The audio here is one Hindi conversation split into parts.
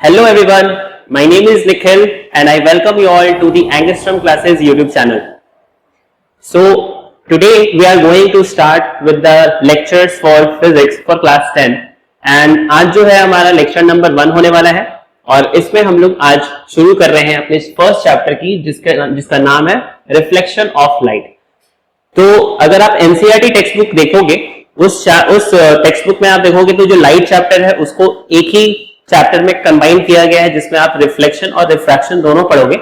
Hello everyone, my name is Nikhil and I welcome you all to the Angstrom Classes YouTube channel. So today we are going to start with the lectures for physics for class 10 and आज जो है हमारा लेक्चर नंबर 1 होने वाला है और इसमें हम लोग आज शुरू कर रहे हैं अपने फर्स्ट चैप्टर की जिसका नाम है रिफ्लेक्शन ऑफ लाइट। तो अगर आप एनसीईआरटी टेक्स्ट बुक देखोगे उस टेक्स्ट बुक में आप देखोगे तो जो लाइट चैप्टर है उसको एक ही चैप्टर में कंबाइन किया गया है जिसमें आप रिफ्लेक्शन और रिफ्रैक्शन दोनों पढ़ोगे।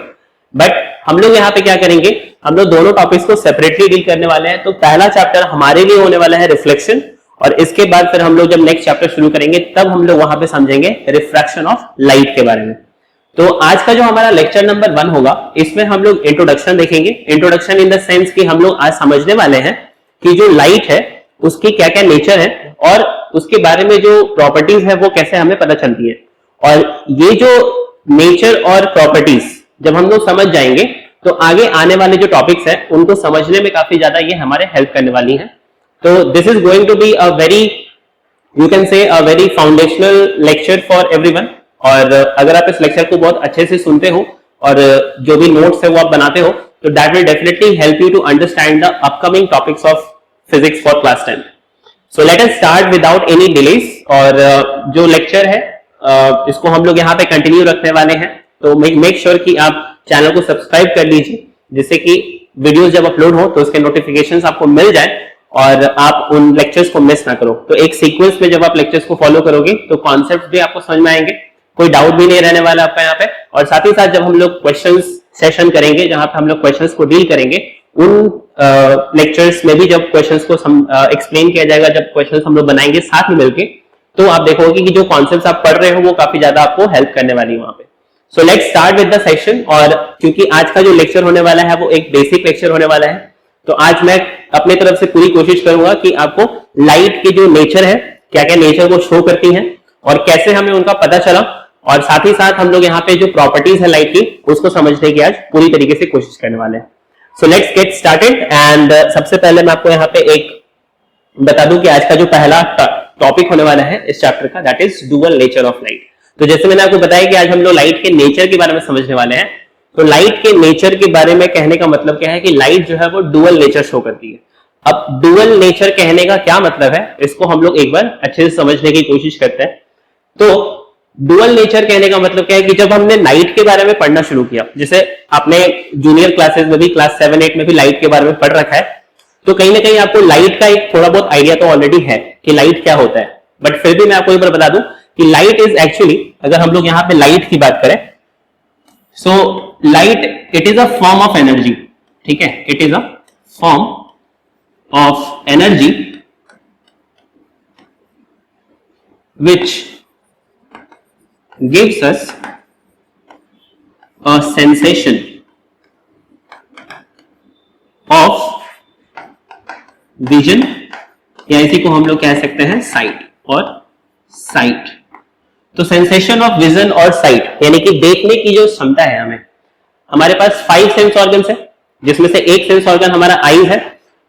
बट हम लोग यहाँ पे क्या करेंगे, हम लोग दोनों टॉपिक्स को सेपरेटली डील करने वाले हैं। तो पहला चैप्टर हमारे लिए होने वाला है रिफ्लेक्शन और इसके बाद फिर हम लोग जब नेक्स्ट चैप्टर शुरू करेंगे तब हम लोग वहां पे समझेंगे रिफ्रैक्शन ऑफ लाइट के बारे में। तो आज का जो हमारा लेक्चर नंबर 1 होगा इसमें हम लोग इंट्रोडक्शन देखेंगे। इंट्रोडक्शन इन द सेंस कि हम लोग आज समझने वाले हैं कि जो लाइट है उसकी क्या क्या नेचर है और उसके बारे में जो प्रॉपर्टीज है वो कैसे हमें पता चलती है। और ये जो नेचर और प्रॉपर्टीज जब हम लोग समझ जाएंगे तो आगे आने वाले जो टॉपिक्स हैं उनको समझने में काफी ज्यादा ये हमारे हेल्प करने वाली हैं। तो this is going to be a very, you can say a very foundational lecture for everyone. और अगर आप इस लेक्चर को बहुत अच्छे से सुनते हो और जो भी नोट्स है वो आप बनाते हो तो that will definitely help you to understand the upcoming topics of physics for class 10। So let us start without any delays. और जो लेक्चर है इसको हम लोग यहाँ पे कंटिन्यू रखने वाले हैं। तो मेक श्योर कि आप चैनल को सब्सक्राइब कर लीजिए जिससे कि वीडियोस जब अपलोड हो तो उसके नोटिफिकेशंस आपको मिल जाए और आप उन लेक्चर्स को मिस ना करो। तो एक सीक्वेंस में जब आप लेक्चर्स को फॉलो करोगे तो कॉन्सेप्ट्स भी आपको समझ में आएंगे, कोई डाउट भी नहीं रहने वाला आपका यहाँ पे। और साथ ही साथ जब हम लोग क्वेश्चंस सेशन करेंगे जहां पे हम लोग क्वेश्चंस को डील करेंगे उन लेक्चर्स में भी जब क्वेश्चंस को एक्सप्लेन किया जाएगा, जब क्वेश्चंस हम लोग बनाएंगे साथ में मिलके, तो आप देखोगे कि जो कॉन्सेप्ट्स आप पढ़ रहे हो वो काफी ज्यादा आपको हेल्प करने वाली है वहां पे। So let's start with the session. और क्योंकि आज का जो लेक्चर होने वाला है वो एक बेसिक लेक्चर होने वाला है तो आज मैं अपनी तरफ से पूरी कोशिश करूंगा कि आपको लाइट के जो नेचर है, क्या क्या नेचर को शो करती हैं और कैसे हमें उनका पता चला, और साथ ही साथ हम लोग यहाँ पे जो प्रॉपर्टीज है लाइट की उसको समझने की आज पूरी तरीके से कोशिश करने वाले हैं। So let's get started. And सबसे पहले मैं आपको यहाँ पे एक बता दूं कि आज का जो पहला टॉपिक होने वाला है इस चैप्टर का that is dual nature of light. तो जैसे मैंने आपको बताया कि आज हम लोग लाइट के नेचर के बारे में समझने वाले हैं। तो लाइट के नेचर के बारे में कहने का मतलब क्या है कि लाइट जो है वो डुअल नेचर शो करती है। अब डुअल नेचर कहने का क्या मतलब है इसको हम लोग एक बार अच्छे से समझने की कोशिश करते हैं। तो डुअल नेचर कहने का मतलब क्या है कि जब हमने लाइट के बारे में पढ़ना शुरू किया, जैसे आपने जूनियर क्लासेस में भी क्लास 7-8 में भी लाइट के बारे में पढ़ रखा है, तो कहीं ना कहीं आपको लाइट का एक थोड़ा बहुत आइडिया तो ऑलरेडी है कि लाइट क्या होता है। बट फिर भी मैं आपको एक बार बता दूं कि लाइट इज एक्चुअली, अगर हम लोग यहाँ पे लाइट की बात करें, so light it is a form of energy. ठीक है, it is a form of energy which gives us a sensation of vision, या इसी को हम लोग कह सकते हैं साइट और साइट। तो सेंसेशन ऑफ विजन और साइट यानी कि देखने की जो क्षमता है हमें, हमारे पास 5 सेंस ऑर्गन्स है जिसमें से एक सेंस ऑर्गन हमारा आईज है।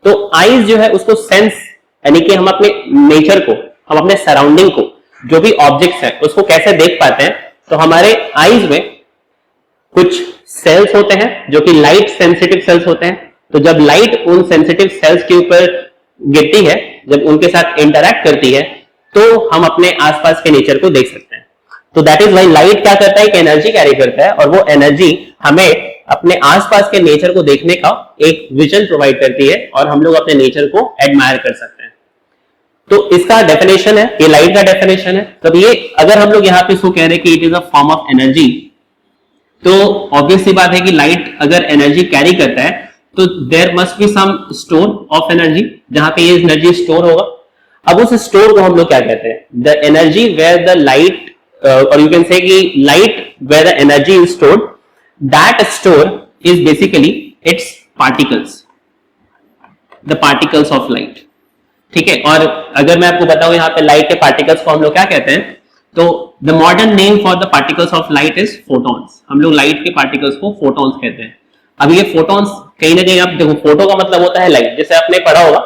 तो आईज जो है उसको सेंस यानी कि हम अपने नेचर को, हम अपने सराउंडिंग को, जो भी ऑब्जेक्ट्स है उसको कैसे देख पाते हैं। तो हमारे आईज में कुछ सेल्स होते हैं जो कि लाइट सेंसिटिव सेल्स होते हैं। तो जब लाइट उन सेंसिटिव सेल्स के ऊपर गिरती है, जब उनके साथ इंटरैक्ट करती है, तो हम अपने आसपास के नेचर को देख सकते हैं। तो दैट इज व्हाई लाइट क्या करता है कि एनर्जी कैरी करता है और वो एनर्जी हमें अपने आसपास के नेचर को देखने का एक विजन प्रोवाइड करती है और हम लोग अपने नेचर को एडमायर कर सकते हैं। तो इसका डेफिनेशन है, ये लाइट का डेफिनेशन है। तो ये अगर हम लोग यहाँ पे इसको कह रहे हैं कि it is a form of energy, तो ऑब्वियस सी बात है कि लाइट अगर एनर्जी कैरी करता है तो there must be some store of energy, जहां पे ये एनर्जी स्टोर होगा। अब उस स्टोर को हम लोग क्या कहते हैं, the energy where the light, और यू कैन से कि light where the energy is stored, that store is basically it's particles, the particles of light. ठीक है, और अगर मैं आपको बताऊं यहाँ पे लाइट के पार्टिकल्स को हम लोग क्या कहते हैं, तो the modern name for the particles of light is photons. हम लोग लाइट के पार्टिकल्स को फोटॉन्स कहते हैं। अब ये फोटॉन्स कहीं ना कहीं, आप देखो फोटो का मतलब होता है लाइट, जैसे आपने पढ़ा होगा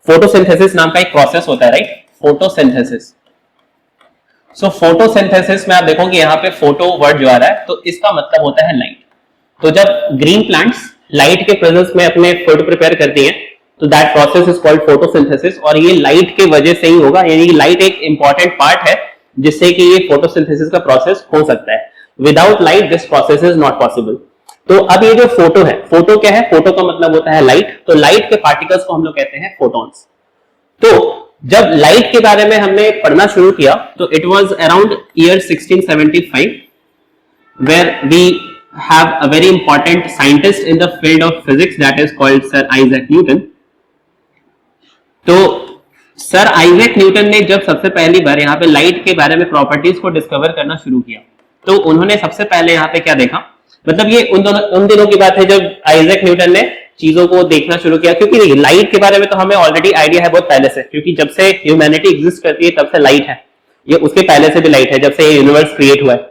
फोटोसिंथेसिस नाम का एक प्रोसेस होता है, राइट, फोटोसिंथेसिस। सो फोटोसिंथेसिस में आप देखोगे यहाँ पे फोटो वर्ड जो आ रहा है, तो इसका मतलब होता है लाइट। तो जब ग्रीन प्लांट्स लाइट के प्रेजेंस में अपने फूड प्रिपेयर करती हैं, तो that process is called photosynthesis, और ये लाइट के वजह से ही होगा, यानी कि लाइट एक इंपॉर्टेंट पार्ट है जिससे कि ये फोटोसिंथेसिस का प्रोसेस हो सकता है। Without light this process is not possible. तो अब ये जो फोटो है, फोटो क्या है? फोटो का मतलब होता है लाइट। तो लाइट के पार्टिकल्स को हम लोग कहते हैं फोटॉन्स। तो जब लाइट के बारे में हमने पढ़ना शुरू किया, तो it was around year 1675 where we have a very important scientist in the field of physics that is called Sir Isaac Newton. तो सर आइजैक न्यूटन ने जब सबसे पहली बार यहाँ पे लाइट के बारे में प्रॉपर्टीज को डिस्कवर करना शुरू किया, तो उन्होंने सबसे पहले यहाँ पे क्या देखा, मतलब ये उन दिनों की बात है जब आइजैक न्यूटन ने चीजों को देखना शुरू किया। क्योंकि लाइट के बारे में तो हमें ऑलरेडी आइडिया है बहुत पहले से, क्योंकि जब से ह्यूमैनिटी एग्जिस्ट करती है तब से लाइट है, ये उसके पहले से भी लाइट है, जब से ये यूनिवर्स क्रिएट हुआ है।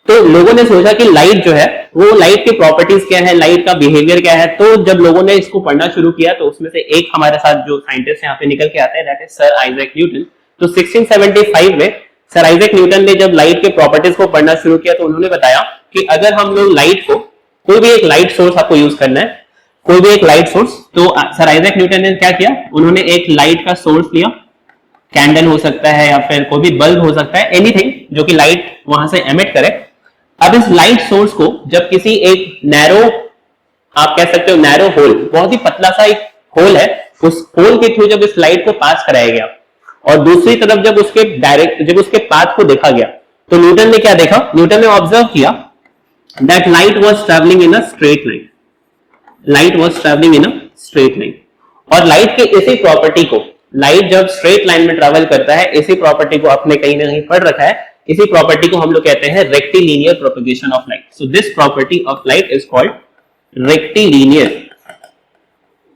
तो लोगों ने सोचा कि लाइट जो है वो लाइट की प्रॉपर्टीज क्या है, लाइट का बिहेवियर क्या है। तो जब लोगों ने इसको पढ़ना शुरू किया, तो उसमें से एक हमारे साथ जो साइंटिस्ट यहाँ पे निकल के आते हैं, that is sir Isaac Newton. तो 1675 में सर आइजैक न्यूटन ने जब लाइट के प्रॉपर्टीज को पढ़ना शुरू किया, तो उन्होंने बताया कि अगर हम लोग लाइट को, कोई भी एक लाइट सोर्स आपको यूज करना है, कोई भी एक लाइट सोर्स, तो सर आइजैक न्यूटन ने क्या किया, उन्होंने एक लाइट का सोर्स लिया, कैंडल हो सकता है या फिर कोई भी बल्ब हो सकता है, एनीथिंग जो कि लाइट वहां से एमिट करे। अब इस लाइट सोर्स को जब किसी एक नैरो, आप कह सकते हो नैरो होल, बहुत ही पतला सा एक होल है, उस होल के थ्रू जब इस लाइट को पास कराया गया और दूसरी तरफ जब उसके पाथ को देखा गया, तो न्यूटन ने क्या देखा, न्यूटन ने ऑब्जर्व किया that light was travelling in a straight line, light was travelling in a straight line. और लाइट के इसी प्रॉपर्टी को, लाइट जब स्ट्रेट लाइन में ट्रैवल करता है, इसी प्रॉपर्टी को आपने कहीं ना कहीं पढ़ रखा है, इसी प्रॉपर्टी को हम लोग कहते हैं rectilinear propagation of light. So this property of light is called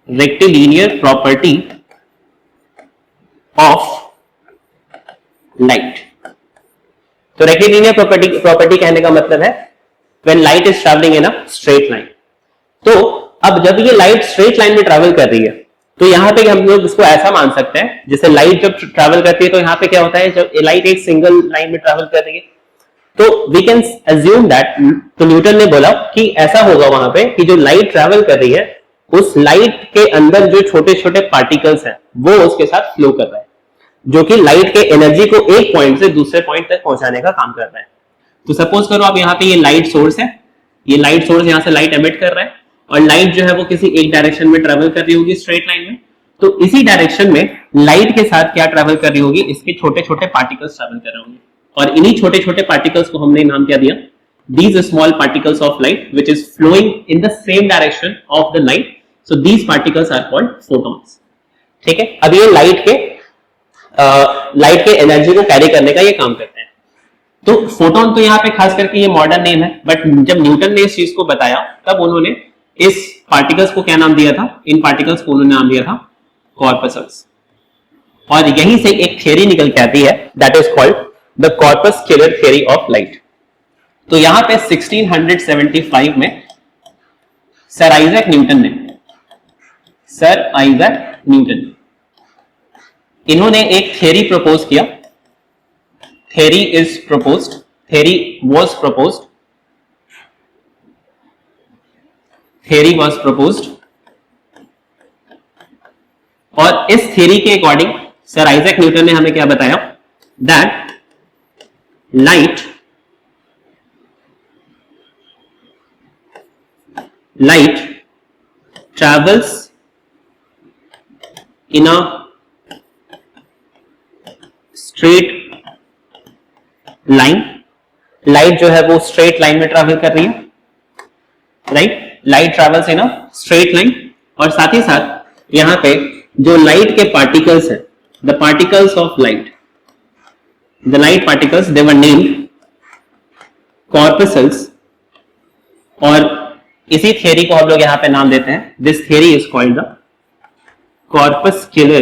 rectilinear property of light. तो रेक्टिलिनियर प्रॉपर्टी कहने का मतलब है when light is travelling in a straight line. तो अब जब ये लाइट स्ट्रेट लाइन में ट्रैवल कर रही है, तो यहाँ पे हम लोग इसको ऐसा मान सकते हैं, जैसे लाइट जब ट्रैवल करती है, तो यहाँ पे क्या होता है, जब लाइट एक सिंगल लाइन में ट्रैवल कर रही है, तो वी कैन अज्यूम दैट, तो न्यूटन ने बोला कि ऐसा होगा वहां पे कि जो लाइट ट्रैवल कर रही है, उस लाइट के अंदर जो छोटे छोटे पार्टिकल्स हैं वो उसके साथ फ्लो कर रहा है, जो कि लाइट के एनर्जी को एक पॉइंट से दूसरे पॉइंट तक पहुंचाने का काम कर रहा है। तो सपोज करो आप यहाँ पे ये लाइट सोर्स है, ये लाइट सोर्स यहाँ से लाइट एमिट कर रहा है, और लाइट जो है वो किसी एक डायरेक्शन में ट्रेवल कर रही होगी स्ट्रेट लाइन में, तो इसी डायरेक्शन में लाइट के साथ क्या ट्रेवल कर रही होगी, इसके छोटे छोटे पार्टिकल्स ट्रेवल कर रहे होंगे, और इन्हीं छोटे छोटे पार्टिकल्स को हमने नाम क्या दिया, these small particles of light which is flowing in the same direction of the light, so these particles are called photons। ठीक है, अब ये लाइट के एनर्जी को कैरी करने का ये काम करते हैं। तो फोटोन तो यहाँ पे खास करके ये मॉडर्न नेम है, बट जब न्यूटन ने इस चीज को बताया, तब उन्होंने इस पार्टिकल्स को क्या नाम दिया था, इन पार्टिकल्स को उन्होंने नाम दिया था कॉर्पस्कल्स। और यहीं से एक थियरी निकल के आती है, that is called the corpuscular theory of light. तो यहां पे 1675 में सर आइजैक न्यूटन इन्होंने एक थियरी प्रपोज किया, थियरी वाज प्रपोज्ड, और इस थियरी के अकॉर्डिंग सर आइजैक न्यूटन ने हमें क्या बताया, that light travels in a straight line। Light जो है वो स्ट्रेट लाइन में ट्रैवल कर रही है, right, light travels in a straight line. और साथ ही साथ यहां पे जो लाइट के पार्टिकल्स है, the particles of light, the light particles, they were named corpuscles, और इसी थियरी को हम लोग यहां पे नाम देते हैं, this theory is called the corpuscular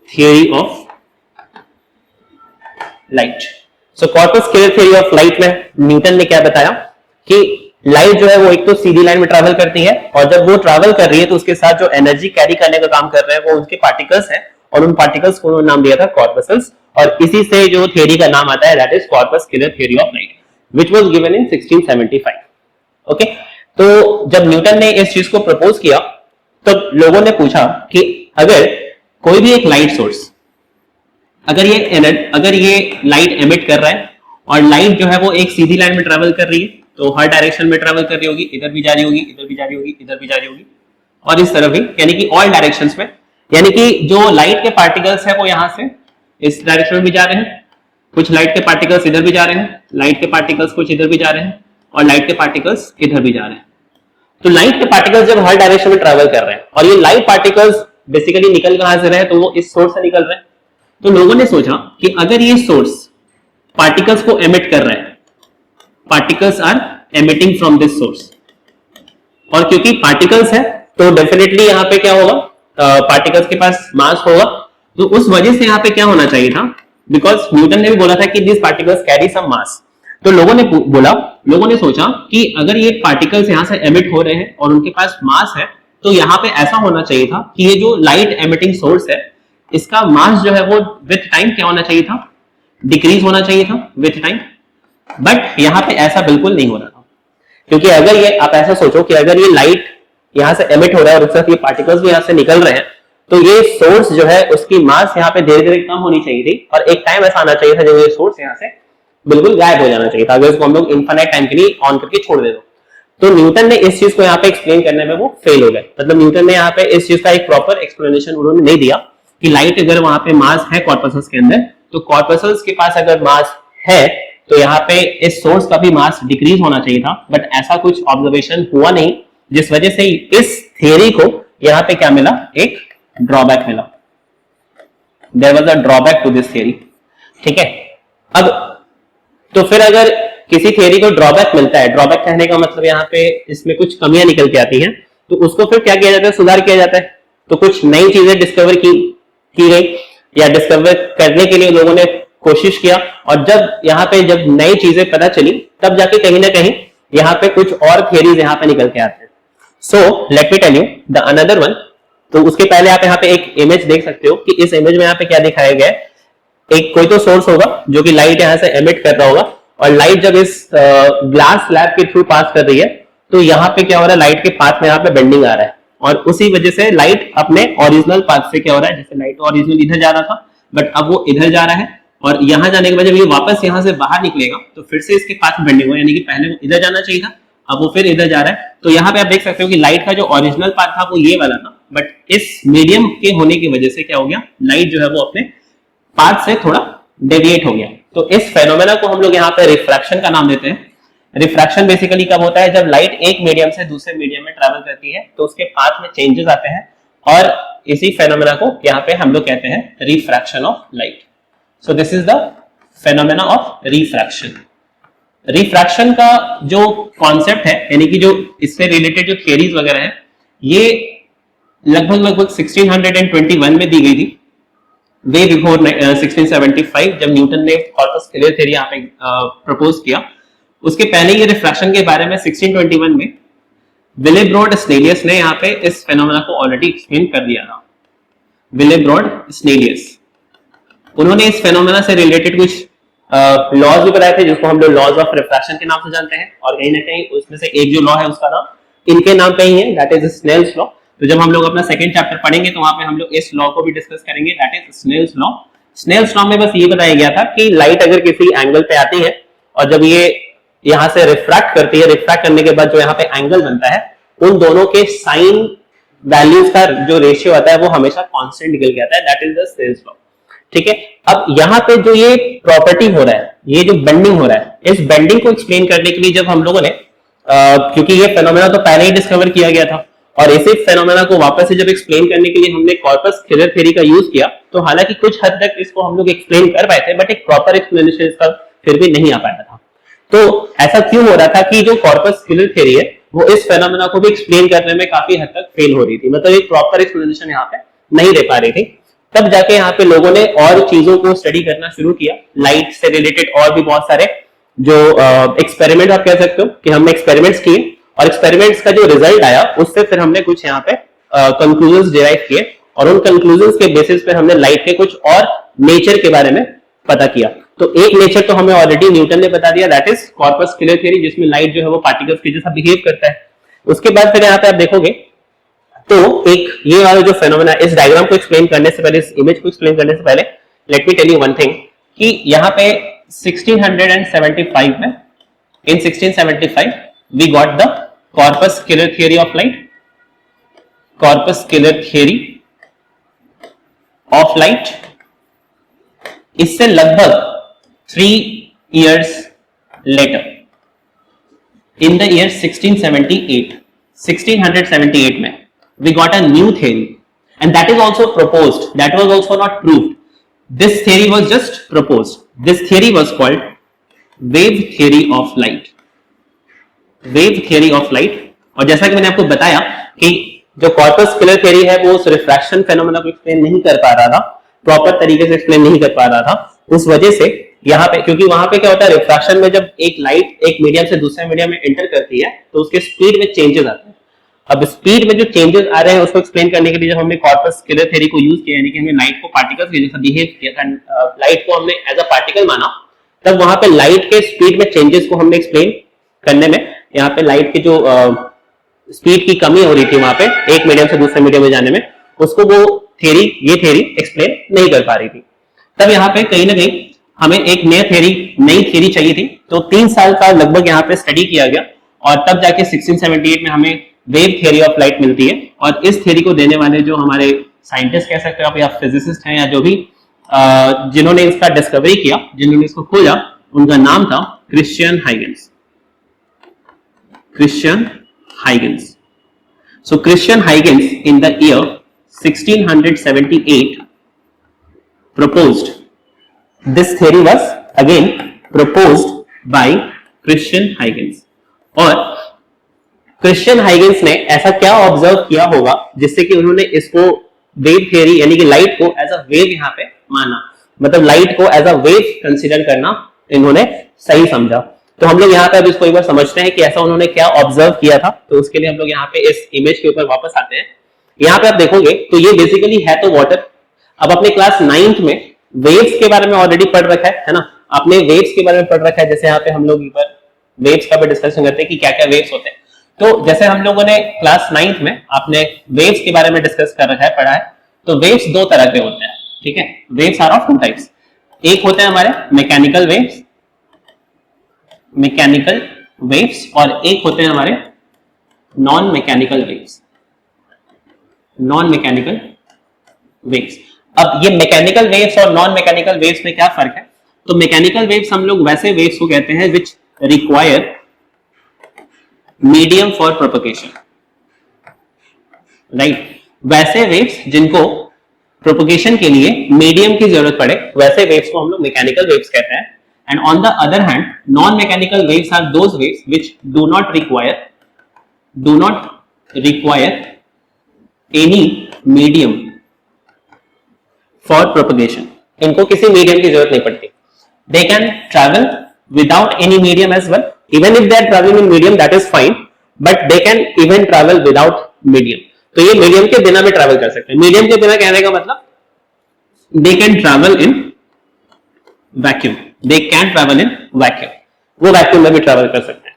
theory of light. So corpuscular theory of light में न्यूटन ने क्या बताया कि लाइट जो है वो एक तो सीधी लाइन में ट्रैवल करती है, और जब वो ट्रैवल कर रही है तो उसके साथ जो एनर्जी कैरी करने का काम कर रहे हैं वो उनके पार्टिकल्स हैं, और उन पार्टिकल्स को उन्होंने नाम दिया था कॉर्पस्कल्स। और इसी से जो थियरी का नाम आता है that is corpuscular theory of light which was given in 1675. Okay, तो जब न्यूटन ने इस चीज को प्रपोज किया तो लोगों ने पूछा कि अगर कोई भी एक लाइट सोर्स अगर ये लाइट एमिट कर रहा है और लाइट जो है वो एक सीधी लाइन में ट्रेवल कर रही है, तो हर डायरेक्शन में ट्रेवल कर रही होगी, इधर भी जा रही होगी, इधर भी जा रही होगी, इधर भी जा रही होगी और इस तरफ भी, यानी कि ऑल डायरेक्शंस में, यानी कि जो लाइट के पार्टिकल्स है वो यहां से इस डायरेक्शन में भी जा रहे हैं, कुछ लाइट के पार्टिकल्स इधर भी जा रहे हैं, लाइट के पार्टिकल्स कुछ इधर भी जा रहे हैं और लाइट के पार्टिकल्स इधर भी जा रहे हैं. तो लाइट के पार्टिकल्स जब हर डायरेक्शन में ट्रेवल कर रहे हैं और ये लाइट पार्टिकल्स बेसिकली निकल कहां से रहे हैं, तो वो इस सोर्स से निकल रहे हैं. तो लोगों ने सोचा कि अगर ये सोर्स पार्टिकल्स को एमिट कर रहा है, particles are emitting from this source, और क्योंकि पार्टिकल्स है तो डेफिनेटली यहाँ पे क्या होगा, पार्टिकल्स के पास मास होगा, तो उस वजह से यहाँ पे क्या होना चाहिए था, बिकॉज न्यूटन ने भी बोला था कि दिस पार्टिकल्स कैरी सम मास. तो लोगों ने सोचा कि अगर ये पार्टिकल्स यहाँ से एमिट हो रहे हैं और उनके पास मास है, तो यहाँ पे ऐसा होना चाहिए था कि ये जो लाइट एमिटिंग सोर्स है इसका मास जो है वो विथ टाइम क्या होना चाहिए था, डिक्रीज होना चाहिए था विथ टाइम. बट यहाँ पे ऐसा बिल्कुल नहीं हो रहा था, क्योंकि अगर ये आप ऐसा सोचो कि अगर ये लाइट यहाँ से एमिट हो रहा है और उसके ये पार्टिकल्स भी यहाँ से निकल रहे हैं, तो ये सोर्स जो है उसकी मास यहाँ पे धीरे धीरे कम होनी चाहिए थी और एक टाइम ऐसा आना चाहिए था जब ये सोर्स यहाँ से बिल्कुल गायब हो जाना चाहिए था, अगर इसको हम लोग इनफाइनाइट टाइम के लिए ऑन करके छोड़ दे दो. तो न्यूटन ने इस चीज को यहाँ पे एक्सप्लेन करने में वो फेल हो गए. मतलब न्यूटन ने यहाँ पे इस चीज का एक प्रॉपर एक्सप्लेनेशन उन्होंने नहीं दिया कि लाइट अगर वहां पे मास है कॉर्पसल्स के अंदर, तो कॉर्पसल्स के पास अगर मास है तो यहाँ पे इस सोर्स का भी मास डिक्रीज होना चाहिए था. बट ऐसा कुछ ऑब्जर्वेशन हुआ नहीं, जिस वजह से इस थियरी को यहाँ पे क्या मिला, एक ड्रॉबैक मिला. There was a drawback to this theory. ठीक है, अब तो फिर अगर किसी थियरी को ड्रॉबैक मिलता है, ड्रॉबैक कहने का मतलब यहाँ पे इसमें कुछ कमियां निकल के आती हैं, तो उसको फिर क्या किया जाता है, सुधार किया जाता है. तो कुछ नई चीजें डिस्कवर की गई या डिस्कवर करने के लिए लोगों ने कोशिश किया, और जब नई चीजें पता चली तब जाके कहीं ना कहीं यहाँ पे कुछ और थियरीज यहाँ पे निकल के आते हैं. So let me tell you the another one. तो उसके पहले आप यहाँ पे एक इमेज देख सकते हो कि इस इमेज में यहाँ पे क्या दिखाया गया है. एक कोई तो सोर्स होगा जो कि लाइट यहाँ से एमिट कर रहा होगा, और लाइट जब इस ग्लास स्लैब के थ्रू पास कर रही है, तो यहाँ पे क्या हो रहा है, लाइट के पाथ में यहाँ पे बेंडिंग आ रहा है, और उसी वजह से लाइट अपने ओरिजिनल पाथ से क्या हो रहा है, जैसे लाइट ओरिजिनल इधर जा रहा था बट अब वो इधर जा रहा है, और यहाँ जाने के बाद जब ये वापस यहाँ से बाहर निकलेगा तो फिर से इसके पाथ में बेंडिंग हो, यानी कि पहले वो इधर जाना चाहिए था, अब वो फिर इधर जा रहा है. तो यहाँ पे आप देख सकते हो कि लाइट का जो ओरिजिनल पाथ था वो ये वाला था, बट इस मीडियम के होने की वजह से क्या हो गया, लाइट जो है वो अपने पाथ से थोड़ा डेविएट हो गया. तो इस फेनोमेना को हम लोग यहाँ पे रिफ्रैक्शन का नाम देते हैं. रिफ्रैक्शन बेसिकली कब होता है, जब लाइट एक मीडियम से दूसरे मीडियम में ट्रैवल करती है तो उसके पाथ में चेंजेस आते हैं, और इसी फेनोमेना को यहाँ पे हम लोग कहते हैं refraction of light. So this is the phenomena of refraction. Refraction का जो कॉन्सेप्ट है, यानी कि जो इससे रिलेटेड जो थियरीज वगैरह है, ये लगभग 1621 में दी गई थी, वे बिफोर 1675, जब न्यूटन ने कॉर्पस्कुलर थ्योरी यहाँ पे प्रपोज किया. उसके पहले ये रिफ्रैक्शन के बारे में 1621 में विलेब्रोड स्नेलियस ने यहाँ पे इस फेनोमेना को ऑलरेडी एक्सप्लेन कर दिया था. विलेब्रोड स्नेलियस, उन्होंने इस फेनोमेना से रिलेटेड कुछ लॉज भी बताए थे, जिसको हम लोग लॉज ऑफ रिफ्रैक्शन के नाम से जानते हैं, और कहीं ना कहीं उसमें से एक जो लॉ है उसका नाम इनके नाम पे ही है, दैट इज स्नेल्स लॉ. तो जब हम लोग अपना सेकंड चैप्टर पढ़ेंगे तो वहां पे हम लोग इस लॉ को भी डिस्कस करेंगे, that is Snell's law. Snell's law में बस ये बताया गया था कि लाइट अगर किसी एंगल पे आती है और जब ये यहाँ से रिफ्रैक्ट करती है, रिफ्रैक्ट करने के बाद जो यहाँ पे एंगल बनता है, उन दोनों के साइन वैल्यूज का जो रेशियो आता है वो हमेशा कांस्टेंट निकल के आता है, that is the Snell's law. ठीक है, अब यहाँ पे जो ये प्रॉपर्टी हो रहा है, ये जो बेंडिंग हो रहा है, इस बेंडिंग को एक्सप्लेन करने के लिए जब हम लोगों ने क्योंकि ये फेनोमेना तो पहले ही डिस्कवर किया गया था, और इसी फेनोमेना को वापस से जब एक्सप्लेन करने के लिए हमने कॉर्पस्कुलर थ्योरी का यूज किया, तो हालांकि कुछ हद तक इसको हम लोग एक्सप्लेन कर पाए थे, बट एक प्रॉपर एक्सप्लेनेशन इसका फिर भी नहीं आ पाया था. तो ऐसा क्यों हो रहा था कि जो कॉर्पस्कुलर थ्योरी है वो इस फेनोमेना को भी एक्सप्लेन करने में काफी हद तक फेल हो रही थी, मतलब एक प्रॉपर एक्सप्लेनेशन यहाँ पे नहीं दे पा रही थी. तब जाके यहाँ पे लोगों ने और चीजों को स्टडी करना शुरू किया, लाइट से रिलेटेड और भी बहुत सारे जो एक्सपेरिमेंट आप कह सकते हो कि हमने एक्सपेरिमेंट्स किए, और एक्सपेरिमेंट्स का जो रिजल्ट आया उससे फिर हमने कुछ यहाँ पे कंक्लूजन्स डिराइव किए, और उन कंक्लूजन्स के बेसिस पे हमने लाइट के कुछ और नेचर के बारे में पता किया। तो एक नेचर तो हमें ऑलरेडी न्यूटन ने बता दिया, दैट इज कॉर्पस्कुलर थ्योरी, जिसमें लाइट जो है वो पार्टिकल्स के जैसा बिहेव करता है। उसके बाद फिर यहाँ पे आप देखोगे तो एक ये वाला जो फेनोमेना, इस डायग्राम को एक्सप्लेन करने से पहले, इस इमेज को एक्सप्लेन करने से पहले let me tell you one thing कि यहाँ पे 1675 में, in 1675 we got the corpuscular theory of light, corpuscular theory of light। इससे लगभग 3 years later, in the year 1678 में we got a new theory and that is also proposed, that was also not proved, this theory was just proposed। this theory was called wave theory of light, wave theory of light। और जैसा कि मैंने आपको बताया कि जो कॉर्पस्कुलर थ्योरी है वो उस रिफ्रैक्शन फेनोमेना को एक्सप्लेन नहीं कर पा रहा था, प्रॉपर तरीके से एक्सप्लेन नहीं कर पा रहा था, उस वजह से यहाँ पे, क्योंकि वहां पे क्या होता है, रिफ्रैक्शन में जब एक लाइट एक मीडियम से दूसरे मीडियम में एंटर करती है तो उसके स्पीड में चेंजेस आते हैं। अब स्पीड में जो चेंजेस आ रहे हैं उसको एक्सप्लेन करने के लिए जब हमने कॉर्पस्कुलर थ्योरी को यूज किया, यानी कि हमने लाइट को पार्टिकल्स के जैसा बिहेव किया था, लाइट को हमने एज अ पार्टिकल माना, तब वहां पे लाइट के स्पीड में चेंजेस को हमने एक्सप्लेन करने में, यहाँ पे लाइट की जो स्पीड की कमी हो रही थी वहां पे एक मीडियम से दूसरे मीडियम में जाने में, उसको वो थ्योरी, ये थ्योरी एक्सप्लेन नहीं कर पा रही थी। तब यहाँ पे कहीं ना कहीं हमें एक नई थ्योरी चाहिए थी। तो 3 साल का लगभग यहाँ पे स्टडी किया गया और तब जाके 1678 में हमें वेव थ्योरी ऑफ लाइट मिलती है। और इस थ्योरी को देने वाले जो हमारे साइंटिस्ट कह सकते हो आप, या फिजिसिस्ट हैं, या जो भी जिन्होंने इसका डिस्कवरी किया, जिन्होंने इसको खोजा, उनका नाम था Christian Huygens. Christian Huygens. So Christian Huygens in the year 1678 proposed, this theory was again proposed by Christian Huygens। और Christian Huygens ने ऐसा क्या ऑब्जर्व किया होगा जिससे कि उन्होंने इसको वेव थ्योरी, यानी कि लाइट को एज अ वेव यहाँ पे माना, मतलब लाइट को एज अ वेव कंसीडर करना इन्होंने सही समझा। तो हम लोग यहाँ पे अब इसको एक बार समझते हैं कि ऐसा उन्होंने क्या ऑब्जर्व किया था। तो उसके लिए हम लोग यहाँ पे इस इमेज के ऊपर वापस आते हैं। यहाँ पे आप देखोगे तो ये बेसिकली है तो वाटर। अब अपने क्लास 9th में वेव्स के बारे में ऑलरेडी पढ़ रखा है ना, आपने वेव्स के बारे में पढ़ रखा है। जैसे यहाँ पे हम लोग एक बार वेव्स का भी डिस्कशन करते हैं कि क्या क्या वेव्स होते हैं। तो जैसे हम लोगों ने क्लास 9th में आपने वेव्स के बारे में डिस्कस कर रखा है, पढ़ा है। तो वेव्स 2 तरह के होते हैं, ठीक है। Waves are of 2 types. एक होते हैं हमारे मैकेनिकल वेव्स, मैकेनिकल वेव्स, और एक होते हैं हमारे non mechanical waves, non mechanical waves. अब ये मैकेनिकल वेव्स और नॉन मैकेनिकल वेव्स में क्या फर्क है? तो मैकेनिकल वेव्स हम लोग वैसे वेव्स को कहते हैं which require medium for propagation, right. वैसे वेव्स जिनको प्रोपगेशन के लिए मीडियम की जरूरत पड़े, वैसे वेव्स को हम लोग मैकेनिकल वेव्स कहते हैं। And on the other hand, non-mechanical waves are those waves which do not require any medium for propagation। इनको किसी मीडियम की जरूरत नहीं पड़ती। They can travel without any medium as well। Even if they are traveling in medium, that is fine, but they can even travel without medium। तो ये मीडियम के बिना भी ट्रैवल कर सकते हैं। मीडियम के बिना कहने का मतलब they can travel in vacuum, they can travel in vacuum, वो वैक्यूम में भी ट्रैवल कर सकते हैं।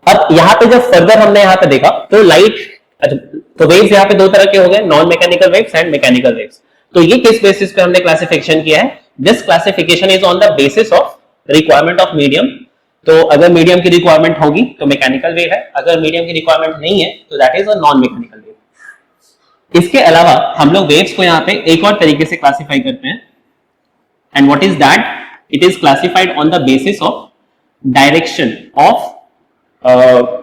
अब यहाँ पे जब फर्दर हमने यहाँ पे देखा तो लाइट, अच्छा, तो वेव्स यहाँ पे 2 तरह के हो गए, non mechanical waves and mechanical waves. तो ये किस बेसिस पे हमने क्लासिफिकेशन किया है? This classification is on the basis of requirement of medium. तो अगर मीडियम की रिक्वायरमेंट होगी तो मैकेनिकल वेव है, अगर मीडियम की रिक्वायरमेंट नहीं है तो that is a non mechanical wave. इसके अलावा हम लोग वेव्स को यहाँ पे एक और तरीके से क्लासिफाई करते हैं, and what is that? It is classified on the basis of direction of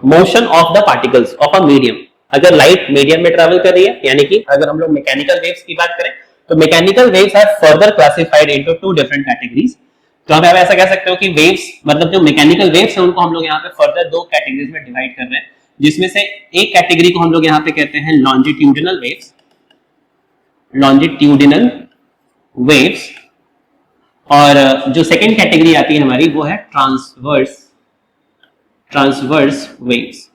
motion of the particles of a medium। अगर लाइट मीडियम में ट्रैवल कर रही है, यानी कि अगर हम लोग मैकेनिकल वेव्स की बात करें तो mechanical waves are further classified into 2 different categories. तो आप ऐसा कह सकते हो कि वेव्स, मतलब जो मैकेनिकल वेव्स हैं उनको हम लोग यहाँ पे फर्दर 2 कैटेगरीज में डिवाइड कर रहे हैं, जिसमें से एक कैटेगरी को हम लोग यहाँ पे कहते हैं लॉन्जिट्यूडिनल वेव्स, लॉन्जिट्यूडिनल वेव्स, और जो सेकेंड कैटेगरी आती है हमारी वो है ट्रांसवर्स वेव्स।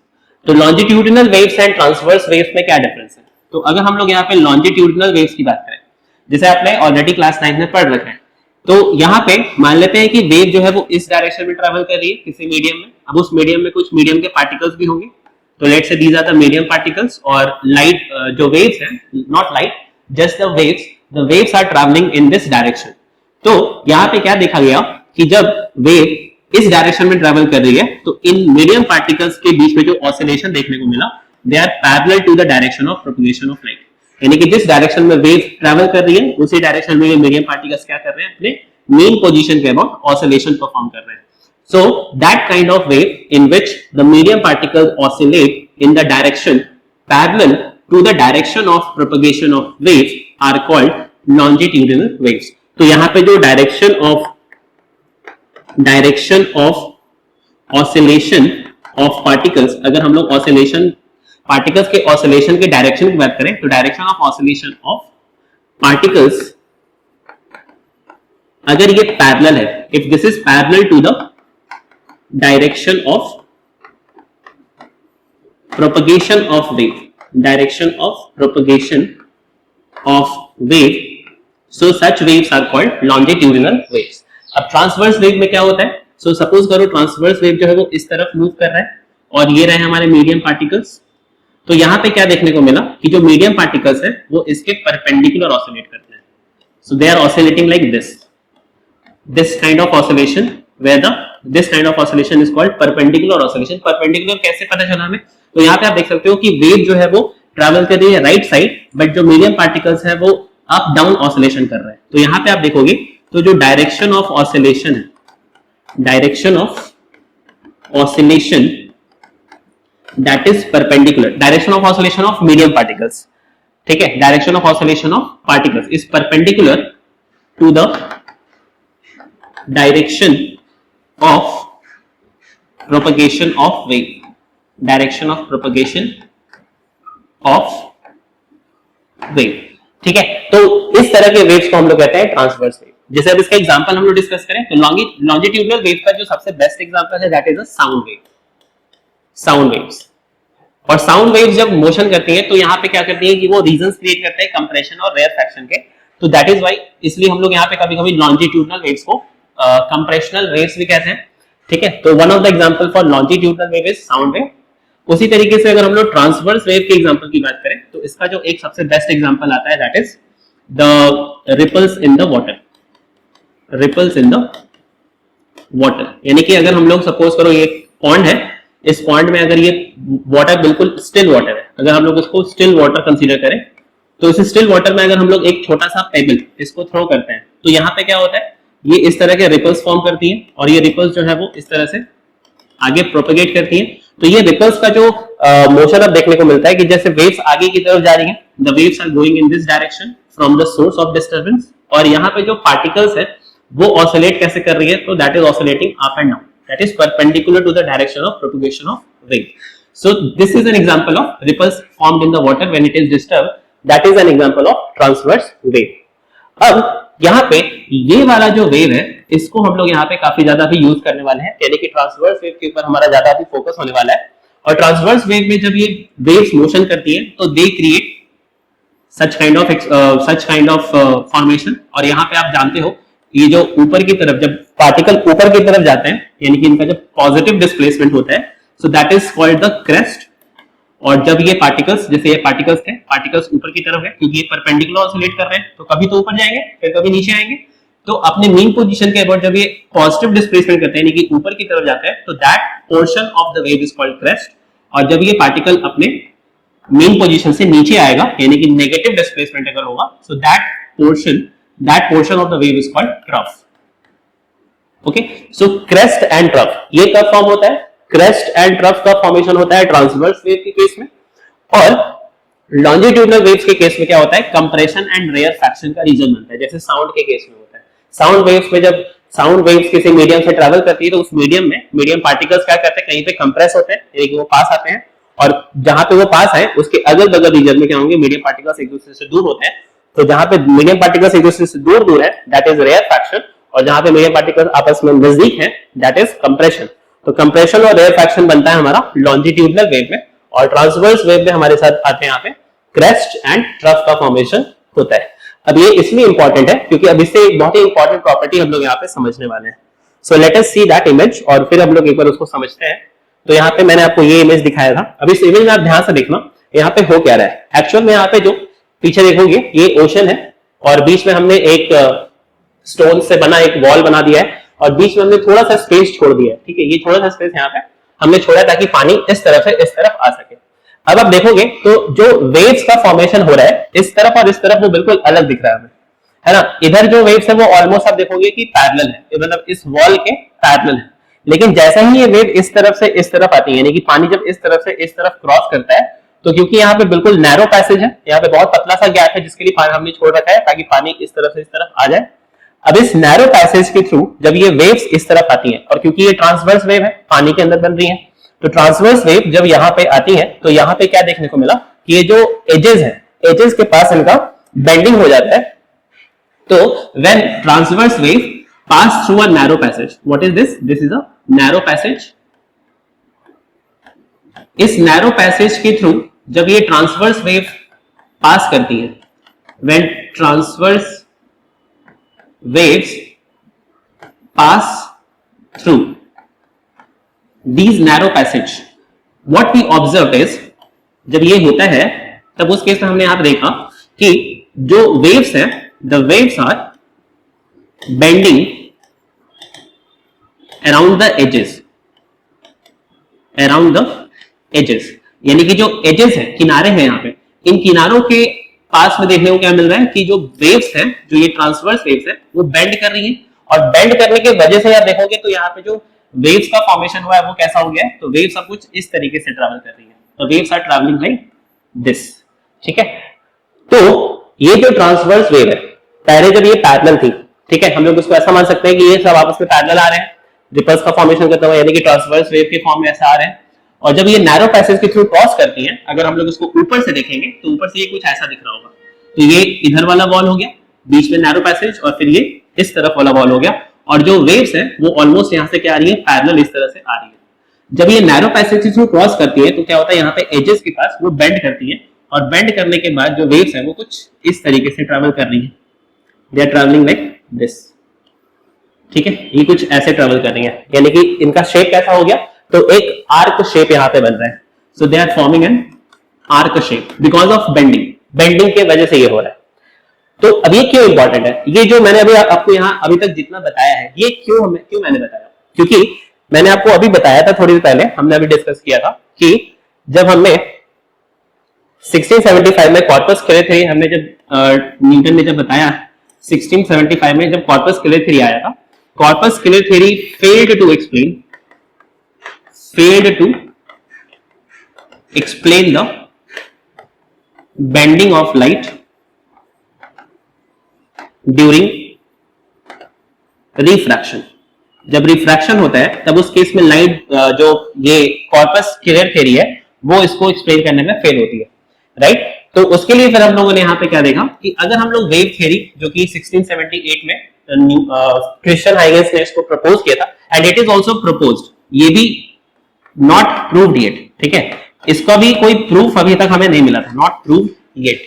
तो longitudinal waves and transverse waves में क्या डिफरेंस है? तो अगर हम लोग यहाँ पे लॉन्जिट्यूडिनल वेव्स की बात करें, जैसे आपने ऑलरेडी क्लास 9 में पढ़ रखा है तो यहाँ पे मान लेते हैं कि वेव जो है वो इस डायरेक्शन में ट्रेवल कर रही है किसी मीडियम में। अब उस मीडियम में कुछ मीडियम के पार्टिकल्स भी होंगे, तो let's say these are the medium particles, और लाइट जो वेव्स हैं, not light, just the waves are travelling in this direction. तो यहाँ पे क्या देखा गया कि जब वेव इस डायरेक्शन में ट्रैवल कर रही है तो इन मीडियम पार्टिकल्स के बीच में जो ऑसिलेशन देखने को मिला, they are parallel to the direction of propagation of light. यानी कि जिस डायरेक्शन में वेव ट्रैवल कर रही है उसी डायरेक्शन में ये मीडियम पार्टिकल्स क्या कर रहे हैं, अपने मेन पोजीशन के अबाउट ऑसिलेशन परफॉर्म कर रहे हैं। So that kind of wave in which the medium particles oscillate in the direction parallel to the direction of propagation of waves are called longitudinal waves. तो यहाँ पे जो direction of oscillation of particles, अगर हम लोग oscillation particles के oscillation के direction की बात करें तो direction of oscillation of particles अगर ये parallel है, if this is parallel to the direction of propagation of wave, so such waves are called longitudinal waves. अब ट्रांसवर्स वेव में क्या होता है, सो सपोज करो ट्रांसवर्स वेव जो है वो इस तरफ मूव कर रहा है और ये रहे हमारे मीडियम पार्टिकल्स। तो यहाँ पे क्या देखने को मिला कि जो मीडियम पार्टिकल्स है वो इसके परपेंडिकुलर ऑसिलेट करते हैं, so they are oscillating like this kind of oscillation where this kind of oscillation is called perpendicular oscillation. perpendicular कैसे पता चला हमें, तो यहाँ पे आप देख सकते हो कि वेव जो है वो ट्रैवल कर रही है राइट साइड, बट जो मीडियम पार्टिकल्स है वो अप डाउन ऑसिलेशन कर रहे हैं। तो यहाँ पे आप देखोगे तो जो डायरेक्शन ऑफ ऑसिलेशन है, direction of oscillation that is perpendicular, direction of oscillation of medium particles, ठीक है, direction of oscillation of particles is perpendicular to the direction of propagation of wave, direction of propagation of wave, ठीक है। तो इस तरह के वेव्स को हम लोग कहते हैं ट्रांसवर्स वेव। जैसे अब इसका एग्जांपल हम लोग डिस्कस करें तो लॉन्जिट्यूडनल वेव का जो सबसे बेस्ट एग्जांपल है that is a sound wave, sound waves. और साउंड वेव्स जब मोशन करती है तो यहाँ पे क्या करती है कि वो रीजंस क्रिएट करते हैं कंप्रेशन और रेयरफैक्शन के, तो दैट इज व्हाई, इसलिए हम लोग यहाँ पे कभी कभी लॉन्जिट्यूडनल वेव्स को कंप्रेशनल वेव्स भी कहते हैं, ठीक है। तो one of the example for longitudinal wave is sound wave. उसी तरीके से अगर हम लोग ट्रांसवर्स वेव के एग्जांपल की बात करें तो इसका जो एक सबसे बेस्ट एग्जांपल आता है that is the ripples in the water, ripples in the water. यानी कि अगर हम लोग सपोज करो ये पॉन्ड है, इस पॉन्ड में अगर ये वाटर बिल्कुल स्टिल वाटर है, अगर हम लोग इसको स्टिल वाटर कंसीडर करें तो इस स्टिल वाटर में अगर हम लोग एक छोटा सा पेबल इसको थ्रो करते हैं तो यहाँ पे क्या होता है, ये इस तरह के रिपल्स फॉर्म करती है और ये रिपल्स जो है वो इस तरह से आगे प्रोपेगेट करती है। तो ये रिपल्स का जो मोशन अब देखने को मिलता है कि जैसे वेव्स आगे की तरफ जा रही हैं, the waves are going in this direction from the source of disturbance, और यहाँ पे जो पार्टिकल्स है वो ऑसिलेट कैसे कर रही है, तो that is oscillating up and down, that is perpendicular to the direction of propagation of wave. So this is an example of ripples formed in the water when it is disturbed, that is an example of transverse wave. अब यहाँ पे ये वाला जो वेव है इसको हम लोग यहाँ पे काफी ज्यादा भी यूज करने वाले हैं, यानी कि ट्रांसवर्स वेव के ऊपर हमारा ज्यादा भी फोकस होने वाला है। और ट्रांसवर्स वेव में जब ये वेव्स मोशन करती है तो they create such kind of formation. और यहाँ पे आप जानते हो ये जो ऊपर की तरफ जब पार्टिकल ऊपर की तरफ जाते हैं, यानी कि इनका जब पॉजिटिव डिस्प्लेसमेंट होता है, सो that is called the crest. और जब ये पार्टिकल्स, जैसे ये पार्टिकल्स थे, पार्टिकल्स ऊपर की तरफ है क्योंकि ये परपेंडिकुलर ऑसिलेट कर रहे हैं, तो कभी तो ऊपर जाएंगे फिर कभी नीचे आएंगे, तो अपने मेन पोजीशन के अबाउट जब ये पॉजिटिव डिस्प्लेसमेंट करते हैं, यानी कि ऊपर की तरफ जाते हैं, तो that portion of the wave is called crest. और जब ये पार्टिकल अपने मेन पोजीशन से नीचे आएगा, यानी कि नेगेटिव डिस्प्लेसमेंट अगर होगा, so that portion of the wave is called trough. Okay, so crest and trough ये कब फॉर्म होता है, क्रेस्ट एंड ट्रफ का फॉर्मेशन होता है ट्रांसवर्स वेव के केस में, और लॉन्जिट्यूडनल वेव्स के केस में क्या होता है, कंप्रेशन एंड रेयरफैक्शन का रीजन बनता है, जैसे साउंड के केस में होता है। साउंड वेव्स में जब साउंड वेव्स किसी मीडियम से ट्रैवल करती है तो उस मीडियम में मीडियम पार्टिकल्स क्या करते हैं, कहीं पे कंप्रेस होते हैं, यानी कि वो पास आते हैं, और जहां पे वो पास है उसके अगल बगल रीजन में क्या होंगे, मीडियम पार्टिकल्स एक दूसरे से दूर होते हैं। तो जहां पे मीडियम पार्टिकल्स एक दूसरे से दूर है दैट इज रेयरफैक्शन, और जहां पे मीडियम पार्टिकल्स आपस में नजदीक हैं दैट इज कंप्रेशन। तो कंप्रेशन और रेयरफैक्शन बनता है हमारा लॉन्जिट्यूडनल वेव में, और ट्रांसवर्स वेव में हमारे साथ आते हैं यहाँ पे क्रेस्ट एंड ट्रफ का फॉर्मेशन होता है। अब ये इसलिए इंपॉर्टेंट है क्योंकि अब इससे एक बहुत ही इंपॉर्टेंट प्रॉपर्टी हम लोग यहाँ पे समझने वाले हैं. So let us see that image और फिर हम लोग एक बार उसको समझते हैं. तो यहाँ पे मैंने आपको ये इमेज दिखाया था. अब इस इमेज में आप ध्यान से देखना यहाँ पे हो क्या रहा है. एक्चुअल में यहाँ पे जो पीछे देखोगे ये ओशन है और बीच में हमने एक स्टोन से बना एक वॉल बना दिया है और बीच में हमने थोड़ा सा स्पेस छोड़ दिया है. ठीक है, ये थोड़ा सा स्पेस यहाँ पे हमने छोड़ा ताकि पानी इस तरफ से इस तरफ आ सके. अब आप देखोगे तो जो वेव्स का फॉर्मेशन हो रहा है इस तरफ और इस तरफ वो बिल्कुल अलग दिख रहा है ना. इधर जो वेव्स है वो ऑलमोस्ट आप देखोगे कि पैरेलल है, मतलब इस वॉल के पैरेलल है. लेकिन जैसा ही ये वेव इस तरफ से इस तरफ आती है, यानी कि पानी जब इस तरफ से इस तरफ क्रॉस करता है, तो क्योंकि यहाँ पे बिल्कुल नैरो पैसेज है, यहाँ पे बहुत पतला सा गैप है जिसके लिए पानी हमने छोड़ रखा है ताकि पानी इस तरफ से इस तरफ आ जाए. अब इस नैरो पैसेज के थ्रू जब ये वेव्स इस तरफ आती हैं और क्योंकि ये ट्रांसवर्स वेव है पानी के अंदर बन रही है, तो ट्रांसवर्स वेव जब यहाँ पे आती है तो यहाँ पे क्या देखने को मिला कि ये जो एजेस है, एजेस के पास इनका बेंडिंग हो जाता है. तो when transverse wave pass through a narrow passage, what is this? This is a narrow passage. इस नैरो पैसेज के थ्रू जब ये ट्रांसवर्स वेव पास करती है, when transverse waves pass through these narrow passage, what we observed is, जब ये होता है तब उस केस में हमने यहां पर देखा कि जो waves है, the waves are bending around the edges, around the edges, यानी कि जो edges है, किनारे हैं यहाँ पे, इन किनारों के पास में देखने को क्या मिल रहा है कि जो वेव्स हैं, जो ये ट्रांसवर्स वेव्स है, वो बेंड कर रही हैं और बेंड करने के वजह से आप देखोगे तो यहाँ पे जो वेव्स का फॉर्मेशन हुआ है वो कैसा हो गया है. तो वेव्स अब कुछ इस तरीके से ट्रैवल कर रही है. तो waves are travelling like this. ठीक है, तो ये जो ट्रांसवर्स वेव है, पहले जब ये पैरेलल थी, ठीक है, हम लोग उसको ऐसा मान सकते हैं कि ये सब आपस में पैरेलल आ रहे हैं, रिपल्स का फॉर्मेशन करते हुए, यानी कि ट्रांसवर्स वेव के फॉर्म में ऐसा आ रहे हैं. और जब ये नैरो पैसेज के थ्रू क्रॉस करती हैं, अगर हम लोग इसको ऊपर से देखेंगे तो ऊपर से ये कुछ ऐसा दिख रहा होगा. तो ये इधर वाला वॉल हो गया, बीच में नैरो पैसेज, और फिर ये इस तरफ वाला वॉल हो गया. और जो वेव्स है वो ऑलमोस्ट यहाँ से क्या आ रही है, पैरेलल इस तरह से आ रही है. जब ये नैरो पैसेज के थ्रू क्रॉस करती है तो क्या होता है, यहाँ पे एजेस के पास वो बेंड करती है और बेंड करने के बाद जो वेव्स है वो कुछ इस तरीके से ट्रैवल कर रही है. They are travelling like this. ठीक है, ये कुछ ऐसे ट्रैवल कर रही है, यानी कि इनका शेप कैसा हो गया, तो एक आर्क शेप यहाँ पे बन रहा है. So they are forming an arc shape because of bending. Bending के वजह से ये हो रहा है. तो अब ये क्यों इंपॉर्टेंट है, ये जो मैंने अभी आपको यहाँ अभी तक जितना बताया है, ये क्यों मैंने बताया, क्योंकि मैंने आपको अभी बताया था थोड़ी देर पहले, हमने अभी डिस्कस किया था कि जब हमने 1675 में कॉर्पस क्लेरे हमने जब न्यूटन ने जब बताया 1675 में जब कॉर्पस क्लेरे थ्योरी आया था, corpuscular theory failed to explain the bending of light during refraction. जब रिफ्रैक्शन होता है तब उस केस में लाइट जो ये कॉर्पस क्लेरे थ्योरी है वो इसको एक्सप्लेन करने में फेल होती है, राइट. तो उसके लिए फिर हम लोगों ने यहाँ पे क्या देखा कि अगर हम लोग वेव थ्योरी जो कि 1678 में क्रिश्चियन हाइगेंस ने इसको प्रपोज किया था, and it is also proposed, ये भी नॉट प्रूव्ड येट. ठीक है, इसका भी कोई प्रूफ अभी तक हमें नहीं मिला था, नॉट प्रूव्ड येट.